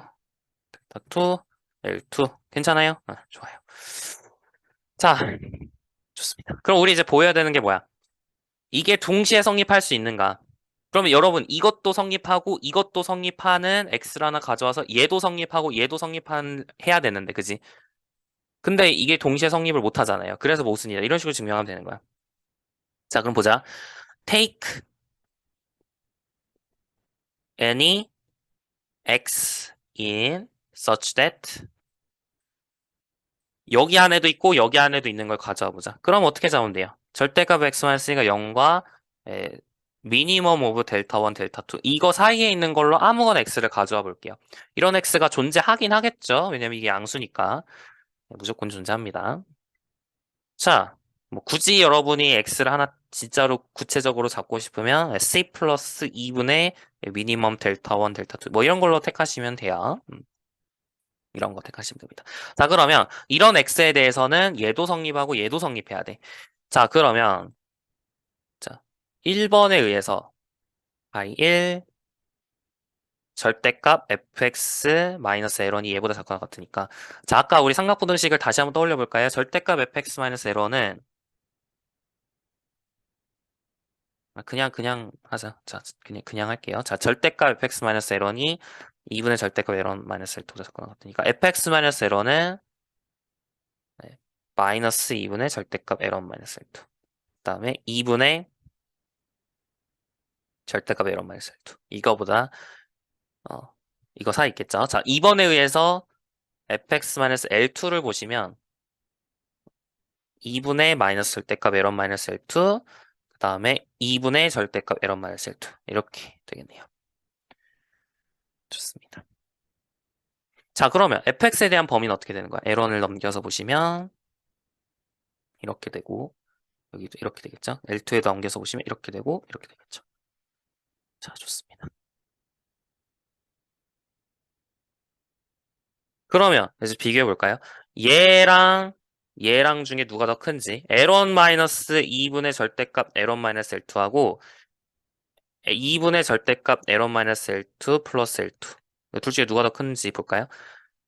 S1: 델타 2, L2 괜찮아요? 좋아요. 자, 좋습니다. 그럼 우리 이제 보여야 되는 게 뭐야? 이게 동시에 성립할 수 있는가? 그러면 여러분 이것도 성립하고 이것도 성립하는 X를 하나 가져와서 얘도 성립하고 얘도 성립한 해야 되는데 그지? 근데 이게 동시에 성립을 못 하잖아요. 그래서 모순이다. 이런 식으로 증명하면 되는 거야. 자, 그럼 보자. Take any X in such that 여기 안에도 있고 여기 안에도 있는 걸 가져와 보자. 그럼 어떻게 잡으면 돼요? 절대값 x-c가 0과 미니멈 오브 델타 1, 델타 2 이거 사이에 있는 걸로 아무거나 x를 가져와 볼게요. 이런 x가 존재하긴 하겠죠. 왜냐면 이게 양수니까 무조건 존재합니다. 자, 뭐 굳이 여러분이 x를 하나 진짜로 구체적으로 잡고 싶으면 c 플러스 2분의 미니멈 델타 1, 델타 2 뭐 이런 걸로 택하시면 돼요. 이런 거 택하시면 됩니다. 자, 그러면 이런 x에 대해서는 얘도 성립하고 얘도 성립해야 돼. 자, 그러면 자, 1번에 의해서 i 1 절대값 fx-L1이 얘보다 작거나 같으니까 자, 아까 우리 삼각분등식을 다시 한번 떠올려 볼까요? 절대값 fx-L1은 그냥 하자. 자, 그냥 할게요. 자, 절대값 fx-L1이 2분의 절대값 L1-L2보다 작거나 같으니까 fx-L1은 마이너스 2분의 절대값 L1-L2 그 다음에 2분의 절대값 L1-L2 이거보다 이거 사이 있겠죠. 자, 2번에 의해서 fx-L2를 보시면 2분의 마이너스 절대값 L1-L2 그 다음에 2분의 절대값 L1-L2 이렇게 되겠네요. 좋습니다. 자, 그러면 fx에 대한 범위는 어떻게 되는 거야? L1을 넘겨서 보시면 이렇게 되고 여기도 이렇게 되겠죠. L2에도 넘겨서 보시면 이렇게 되고 이렇게 되겠죠. 자, 좋습니다. 그러면 이제 비교해 볼까요? 얘랑 중에 누가 더 큰지 L1-2분의 절대값 L1-L2하고 2분의 절대값 L1-L2 플러스 L2 둘 중에 누가 더 큰지 볼까요?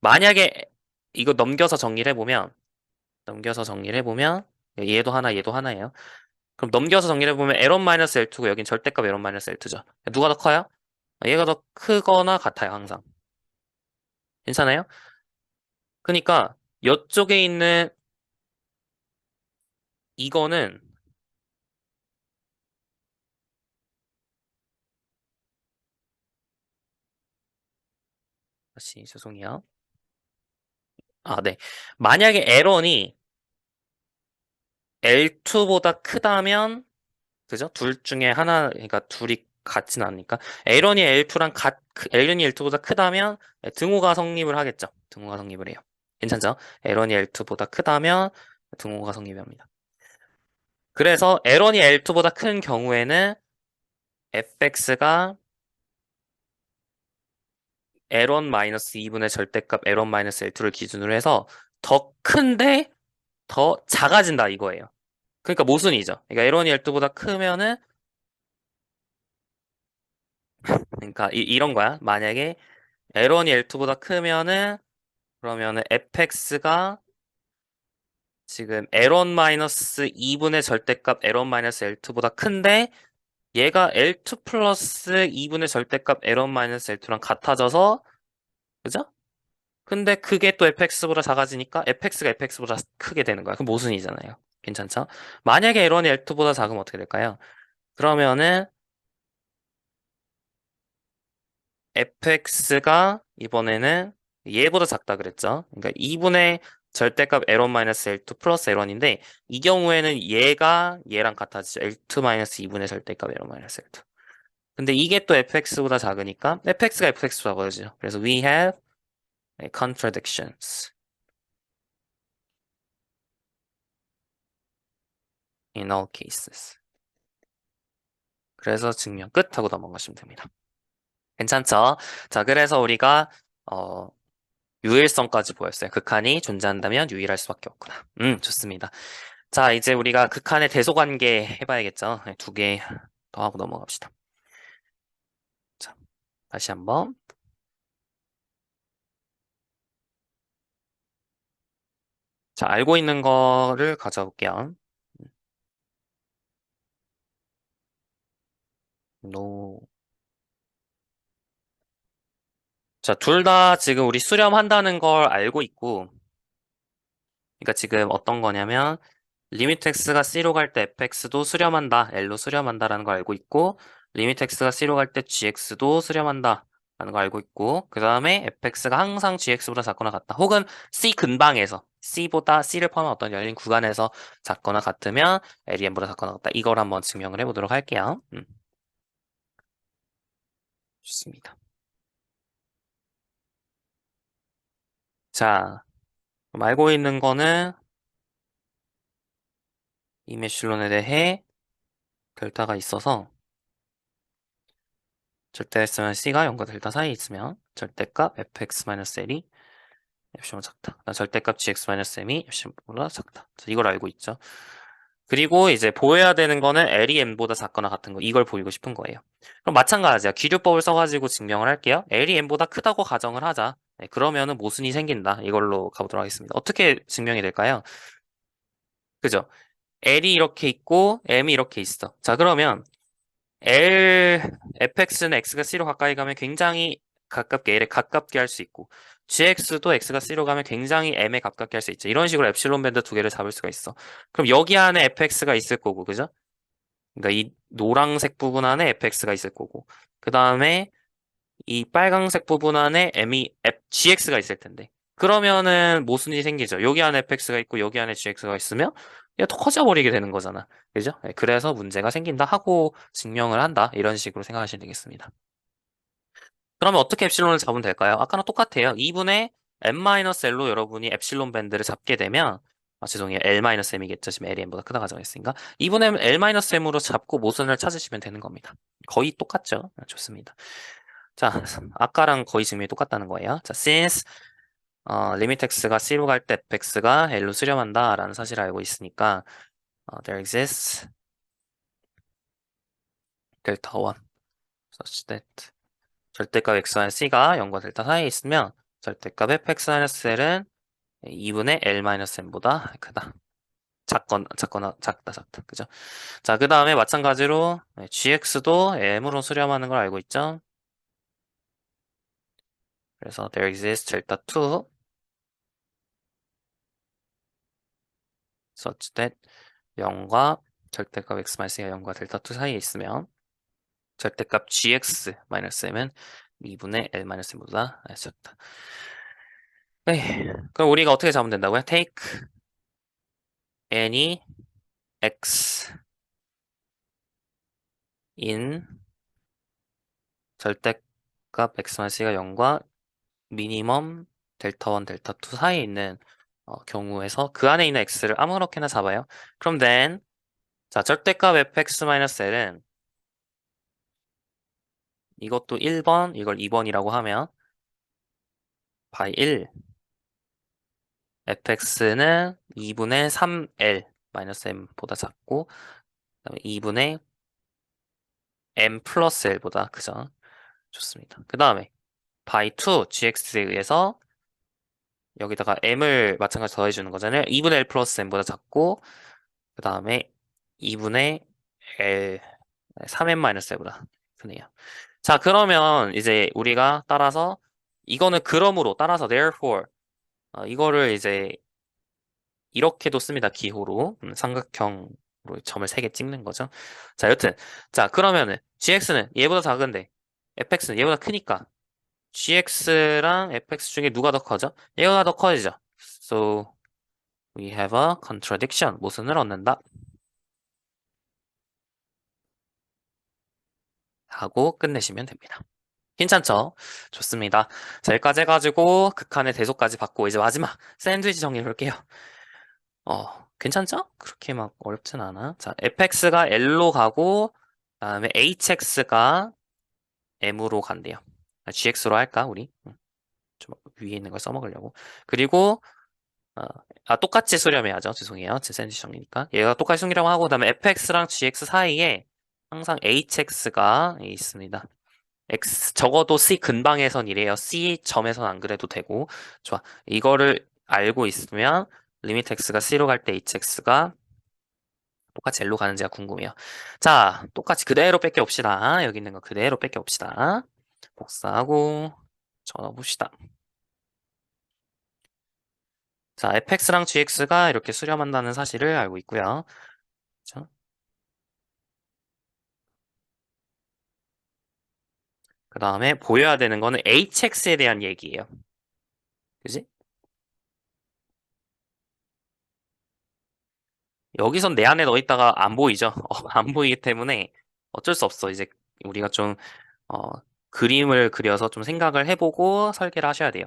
S1: 만약에 이거 넘겨서 정리를 해보면 얘도 하나 얘도 하나예요. 그럼 넘겨서 정리를 해보면 L1-L2고 여긴 절대값 L1-L2죠. 누가 더 커요? 얘가 더 크거나 같아요 항상. 괜찮아요? 그러니까 이쪽에 있는 이거는 다시 죄송해요. 아, 네. 만약에 L1이 L2보다 크다면 그죠? 둘 중에 하나 그러니까 둘이 같진 않으니까 L1이 L1이 L2보다 크다면 등호가 성립을 하겠죠. 등호가 성립을 해요. 괜찮죠? L1이 L2보다 크다면 등호가 성립을 합니다. 그래서 L1이 L2보다 큰 경우에는 fx가 L1-2분의 절대값 L1-L2를 기준으로 해서 더 큰데 더 작아진다 이거예요. 그러니까 모순이죠. 그러니까 L1이 L2보다 크면은 그러니까 이런 거야. 만약에 L1이 L2보다 크면은 그러면은 fx가 지금 L1 마이너스 2분의 절대값 L1 마이너스 L2보다 큰데 얘가 L2 플러스 2분의 절대값 L1 마이너스 L2랑 같아져서 그죠? 근데 그게 또 fx보다 작아지니까 fx가 fx보다 크게 되는 거야. 그럼 모순이잖아요. 괜찮죠? 만약에 L1이 L2보다 작으면 어떻게 될까요? 그러면은 fx가 이번에는 얘보다 작다 그랬죠? 그러니까 2분의 절대값 L1-L2 플러스 L1인데 이 경우에는 얘가 얘랑 같아지죠. L2-2분의 절대값 L1-L2. 근데 이게 또 fx보다 작으니까 fx가 fx보다 작아지죠. 그래서 we have contradictions in all cases. 그래서 증명 끝 하고 넘어가시면 됩니다. 괜찮죠? 자, 그래서 우리가 어, 유일성까지 보였어요. 극한이 존재한다면 유일할 수밖에 없구나. 좋습니다. 자, 이제 우리가 극한의 대소관계 해봐야겠죠? 네, 두 개 더 하고 넘어갑시다. 자, 다시 한번. 자, 알고 있는 거를 가져볼게요. 노. 자, 둘 다 지금 우리 수렴한다는 걸 알고 있고, 그러니까 지금 어떤 거냐면, 리미트 x가 c로 갈 때 fx도 수렴한다, l로 수렴한다라는 걸 알고 있고, 리미트 x가 c로 갈 때 gx도 수렴한다. 라는 걸 알고 있고, 그 다음에 fx가 항상 gx보다 작거나 같다. 혹은 c 근방에서, c보다 c를 포함한 어떤 열린 구간에서 작거나 같으면 lem보다 작거나 같다. 이걸 한번 증명을 해보도록 할게요. 좋습니다. 자, 그럼 알고 있는 거는 이메실론에 대해 델타가 있어서 절대 S면 C가 0과 델타 사이에 있으면 절대값 fx-l이 fc보다 작다. 절대값 gx-m이 fc보다 작다. 이걸 알고 있죠. 그리고 이제 보여야 되는 거는 L이 M보다 작거나 같은 거. 이걸 보이고 싶은 거예요. 그럼 마찬가지야. 기류법을 써가지고 증명을 할게요. L이 M보다 크다고 가정을 하자. 네, 그러면은 모순이 생긴다. 이걸로 가보도록 하겠습니다. 어떻게 증명이 될까요? 그죠? L이 이렇게 있고 M이 이렇게 있어. 자, 그러면 L, fx는 x가 c로 가까이 가면 굉장히 가깝게 L에 가깝게 할 수 있고 gx도 x가 c로 가면 굉장히 m에 가깝게 할 수 있죠. 이런 식으로 엡실론 밴드 두 개를 잡을 수가 있어. 그럼 여기 안에 fx가 있을 거고, 그죠? 그러니까 이 노란색 부분 안에 fx가 있을 거고 그 다음에 이 빨강색 부분 안에 gx가 있을 텐데 그러면은 모순이 생기죠. 여기 안에 fx가 있고 여기 안에 gx가 있으면 얘 더 커져버리게 되는 거잖아. 그죠? 네, 그래서 문제가 생긴다 하고 증명을 한다. 이런 식으로 생각하시면 되겠습니다. 그러면 어떻게 엡실론을 잡으면 될까요? 아까랑 똑같아요. 2분의 m-l로 여러분이 엡실론 밴드를 잡게 되면 죄송해요. l-m이겠죠. 지금 l이 m보다 크다 가정했으니까 2분의 l-m으로 잡고 모순을 찾으시면 되는 겁니다. 거의 똑같죠? 좋습니다. 자, 아까랑 거의 증명이 똑같다는 거예요. 자, since 리미트 x가 c로 갈 때 fx가 l로 수렴한다 라는 사실을 알고 있으니까 there exists delta 1 such that 절대값 x-c가 0과 델타 사이에 있으면 절대값 fx-l은 2분의 l-m보다 크다. 작다. 그죠? 자, 그 다음에 마찬가지로 gx도 m으로 수렴하는 걸 알고 있죠? 그래서 there exists delta 2 such that 0과 절대값 x-c가 0과 델타 2 사이에 있으면 절대값 gx-m은 2분의 l-m보다 작다. 네, 그럼 우리가 어떻게 잡으면 된다고요? take any x in 절대값 x-c가 0과 미니멈 델타 1, 델타 2 사이에 있는 경우에서 그 안에 있는 x를 아무렇게나 잡아요. 그럼 then 자 절대값 fx-l은 이것도 1번, 이걸 2번이라고 하면 by 1 fx는 2분의 3l m보다 작고 그다음에 2분의 m 플러스 l보다 크죠. 좋습니다. 그 다음에 by 2 gx에 의해서 여기다가 m을 마찬가지 더해주는 거잖아요. 2분의 L 플러스 m보다 작고, 그 다음에 2분의 L, 3m 마이너스 L보다 크네요. 자, 그러면 이제 우리가 따라서, 이거는 그러므로 따라서 therefore, 이거를 이제 이렇게도 씁니다. 기호로. 삼각형으로 점을 3개 찍는 거죠. 자, 여튼. 자, 그러면은 gx는 얘보다 작은데 fx는 얘보다 크니까 gx랑 fx 중에 누가 더 커져? 얘가 더 커지죠. So we have a contradiction. 모순을 얻는다. 하고 끝내시면 됩니다. 괜찮죠? 좋습니다. 자, 여기까지 해가지고 극한의 대소까지 받고 이제 마지막 샌드위치 정리를 할게요. 괜찮죠? 그렇게 막 어렵진 않아. 자, fx가 L로 가고, 그다음에 hx가 m으로 간대요. gx로 할까, 우리? 좀 위에 있는 걸 써먹으려고. 그리고, 어, 똑같이 수렴해야죠. 죄송해요. 제 샌드위치 정리니까. 얘가 똑같이 수렴하고, 그다음에 fx랑 gx 사이에 항상 hx가 있습니다. 적어도 C 근방에선 이래요. C 점에선 안 그래도 되고. 좋아. 이거를 알고 있으면, 리미트 x가 C로 갈 때 hx가 똑같이 L로 가는지가 궁금해요. 자, 똑같이 그대로 뺏겨 옵시다. 여기 있는 거 그대로 뺏겨 옵시다. 복사하고 적어봅시다. 자, fx랑 gx가 이렇게 수렴한다는 사실을 알고 있고요. 그그 다음에 보여야 되는 거는 hx에 대한 얘기예요. 그지? 여기선 내 안에 넣어 있다가 안 보이죠? 안 보이기 때문에 어쩔 수 없어. 이제 우리가 좀 어, 그림을 그려서 좀 생각을 해보고 설계를 하셔야 돼요.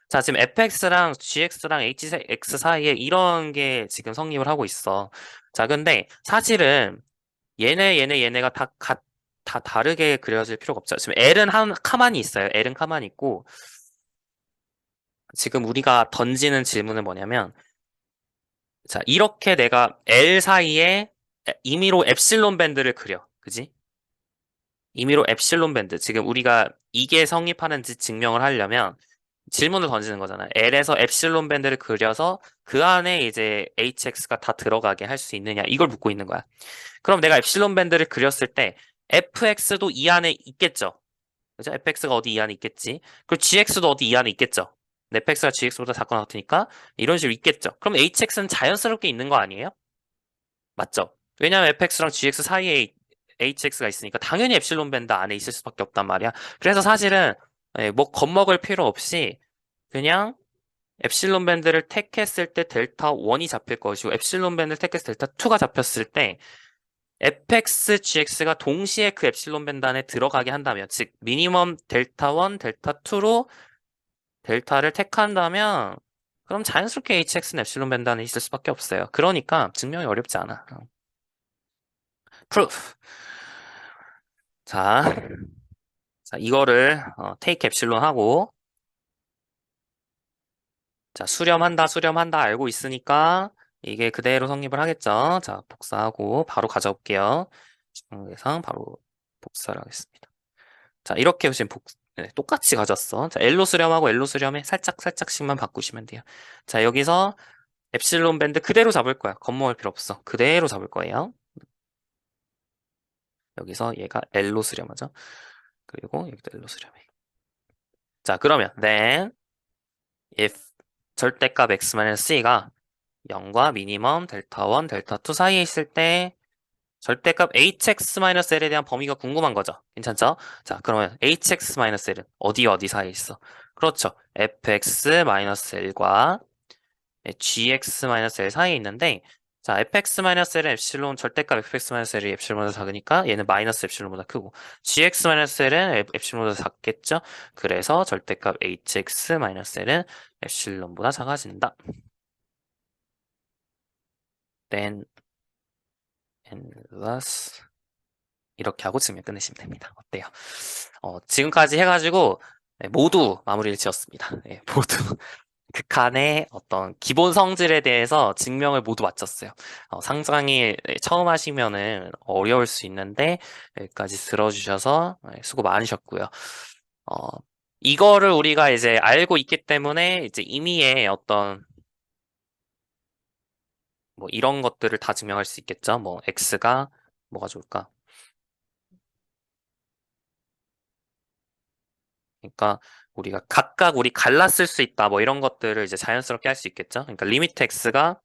S1: 자, 지금 fx랑 gx랑 hx 사이에 이런 게 지금 성립을 하고 있어. 자, 근데 사실은 얘네가 다 다르게 그려질 필요가 없죠. 지금 L은 가만히 있어요. L은 가만히 있고, 지금 우리가 던지는 질문은 뭐냐면, 자, 이렇게 내가 L 사이에 임의로 엡실론 밴드를 그려. 그지? 임의로 엡실론 밴드. 지금 우리가 이게 성립하는지 증명을 하려면 질문을 던지는 거잖아요. L에서 엡실론 밴드를 그려서 그 안에 이제 HX가 다 들어가게 할 수 있느냐. 이걸 묻고 있는 거야. 그럼 내가 엡실론 밴드를 그렸을 때 FX도 이 안에 있겠죠. 그죠? FX가 어디 이 안에 있겠지. 그리고 GX도 어디 이 안에 있겠죠. FX가 GX보다 작거나 같으니까 이런 식으로 있겠죠. 그럼 HX는 자연스럽게 있는 거 아니에요? 맞죠? 왜냐하면 fx랑 gx 사이에 hx가 있으니까 당연히 엡실론 밴드 안에 있을 수밖에 없단 말이야. 그래서 사실은 뭐 겁먹을 필요 없이 그냥 엡실론 밴드를 택했을 때 델타 1이 잡힐 것이고 엡실론 밴드를 택했을 때 델타 2가 잡혔을 때 fx, gx가 동시에 그 엡실론 밴드 안에 들어가게 한다면 즉 미니멈 델타 1, 델타 2로 델타를 택한다면 그럼 자연스럽게 hx는 엡실론 밴드 안에 있을 수밖에 없어요. 그러니까 증명이 어렵지 않아. proof. 자, 이거를 take 엡실론 하고 자, 수렴한다 알고 있으니까 이게 그대로 성립을 하겠죠. 자, 복사하고 바로 가져올게요. 대상 바로 복사를 하겠습니다. 자, 이렇게 지금 네, 똑같이 가졌어. 자, 엘로 수렴하고 엘로 수렴에 살짝씩만 바꾸시면 돼요. 자, 여기서 엡실론 밴드 그대로 잡을 거야. 겁먹을 필요 없어. 그대로 잡을 거예요. 여기서 얘가 엘로 수렴하죠. 그리고 여기도 엘로 수렴해. 자, 그러면 then if 절대값 x-c가 0과 미니멈 델타 1, 델타 2 사이에 있을 때 절대값 hx-l에 대한 범위가 궁금한 거죠. 괜찮죠? 자, 그러면 hx-l은 어디 사이에 있어? 그렇죠. fx-l과 gx-l 사이에 있는데 자, fx-l은 엡실론 절대값 fx-l이 엡실론보다 작으니까 얘는 마이너스 엡실론보다 크고 gx-l은 엡실론보다 작겠죠? 그래서 절대값 hx-l은 엡실론보다 작아진다. then and thus 이렇게 하고 증명 끝내시면 됩니다. 어때요? 지금까지 해가지고 모두 마무리를 지었습니다. 모두 극한의 어떤 기본 성질에 대해서 증명을 모두 마쳤어요. 상당히 처음 하시면은 어려울 수 있는데 여기까지 들어주셔서 수고 많으셨고요. 어, 이거를 우리가 이제 알고 있기 때문에 이제 임의의 어떤 뭐 이런 것들을 다 증명할 수 있겠죠. 뭐 x가 뭐가 좋을까? 그러니까 우리가 각각 우리 갈라쓸 수 있다 뭐 이런 것들을 이제 자연스럽게 할 수 있겠죠. 그러니까 리미트 x가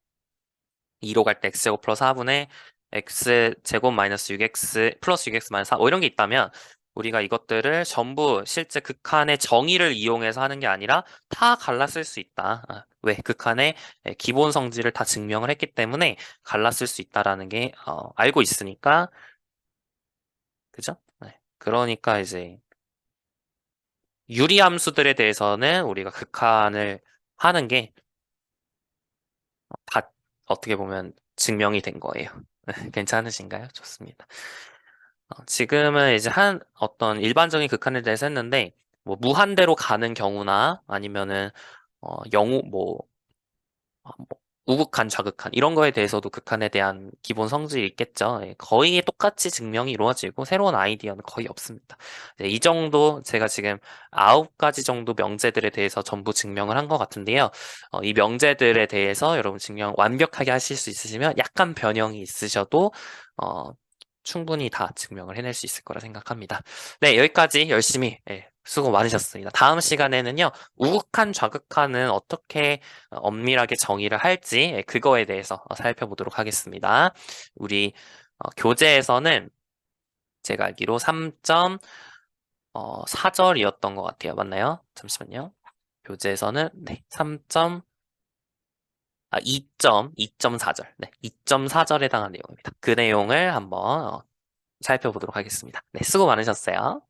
S1: 2로 갈 때 x제곱 플러스 4분의 x제곱 마이너스 6x 플러스 6x 마이너스 4 뭐 이런 게 있다면 우리가 이것들을 전부 실제 극한의 정의를 이용해서 하는 게 아니라 다 갈라쓸 수 있다. 왜? 극한의 기본 성질을 다 증명을 했기 때문에 갈라쓸 수 있다라는 게 알고 있으니까 그죠? 네. 그러니까 이제 유리함수들에 대해서는 우리가 극한을 하는 게 다 어떻게 보면 증명이 된 거예요. 괜찮으신가요? 좋습니다. 지금은 이제 한 어떤 일반적인 극한에 대해서 했는데 뭐 무한대로 가는 경우나 아니면은 영우 뭐 우극한 좌극한 이런 거에 대해서도 극한에 대한 기본 성질이 있겠죠. 예, 거의 똑같이 증명이 이루어지고 새로운 아이디어는 거의 없습니다. 이 정도 제가 지금 9가지 정도 명제들에 대해서 전부 증명을 한 것 같은데요. 이 명제들에 대해서 여러분 증명 완벽하게 하실 수 있으시면 약간 변형이 있으셔도 어, 충분히 다 증명을 해낼 수 있을 거라 생각합니다. 네, 여기까지 열심히 수고 많으셨습니다. 다음 시간에는요, 우극한, 좌극한은 어떻게 엄밀하게 정의를 할지 그거에 대해서 살펴보도록 하겠습니다. 우리 교재에서는 제가 알기로 3.4절이었던 것 같아요. 맞나요? 잠시만요. 교재에서는 네, 2.4절. 네, 2.4절에 해당한 내용입니다. 그 내용을 한번 살펴보도록 하겠습니다. 네, 수고 많으셨어요.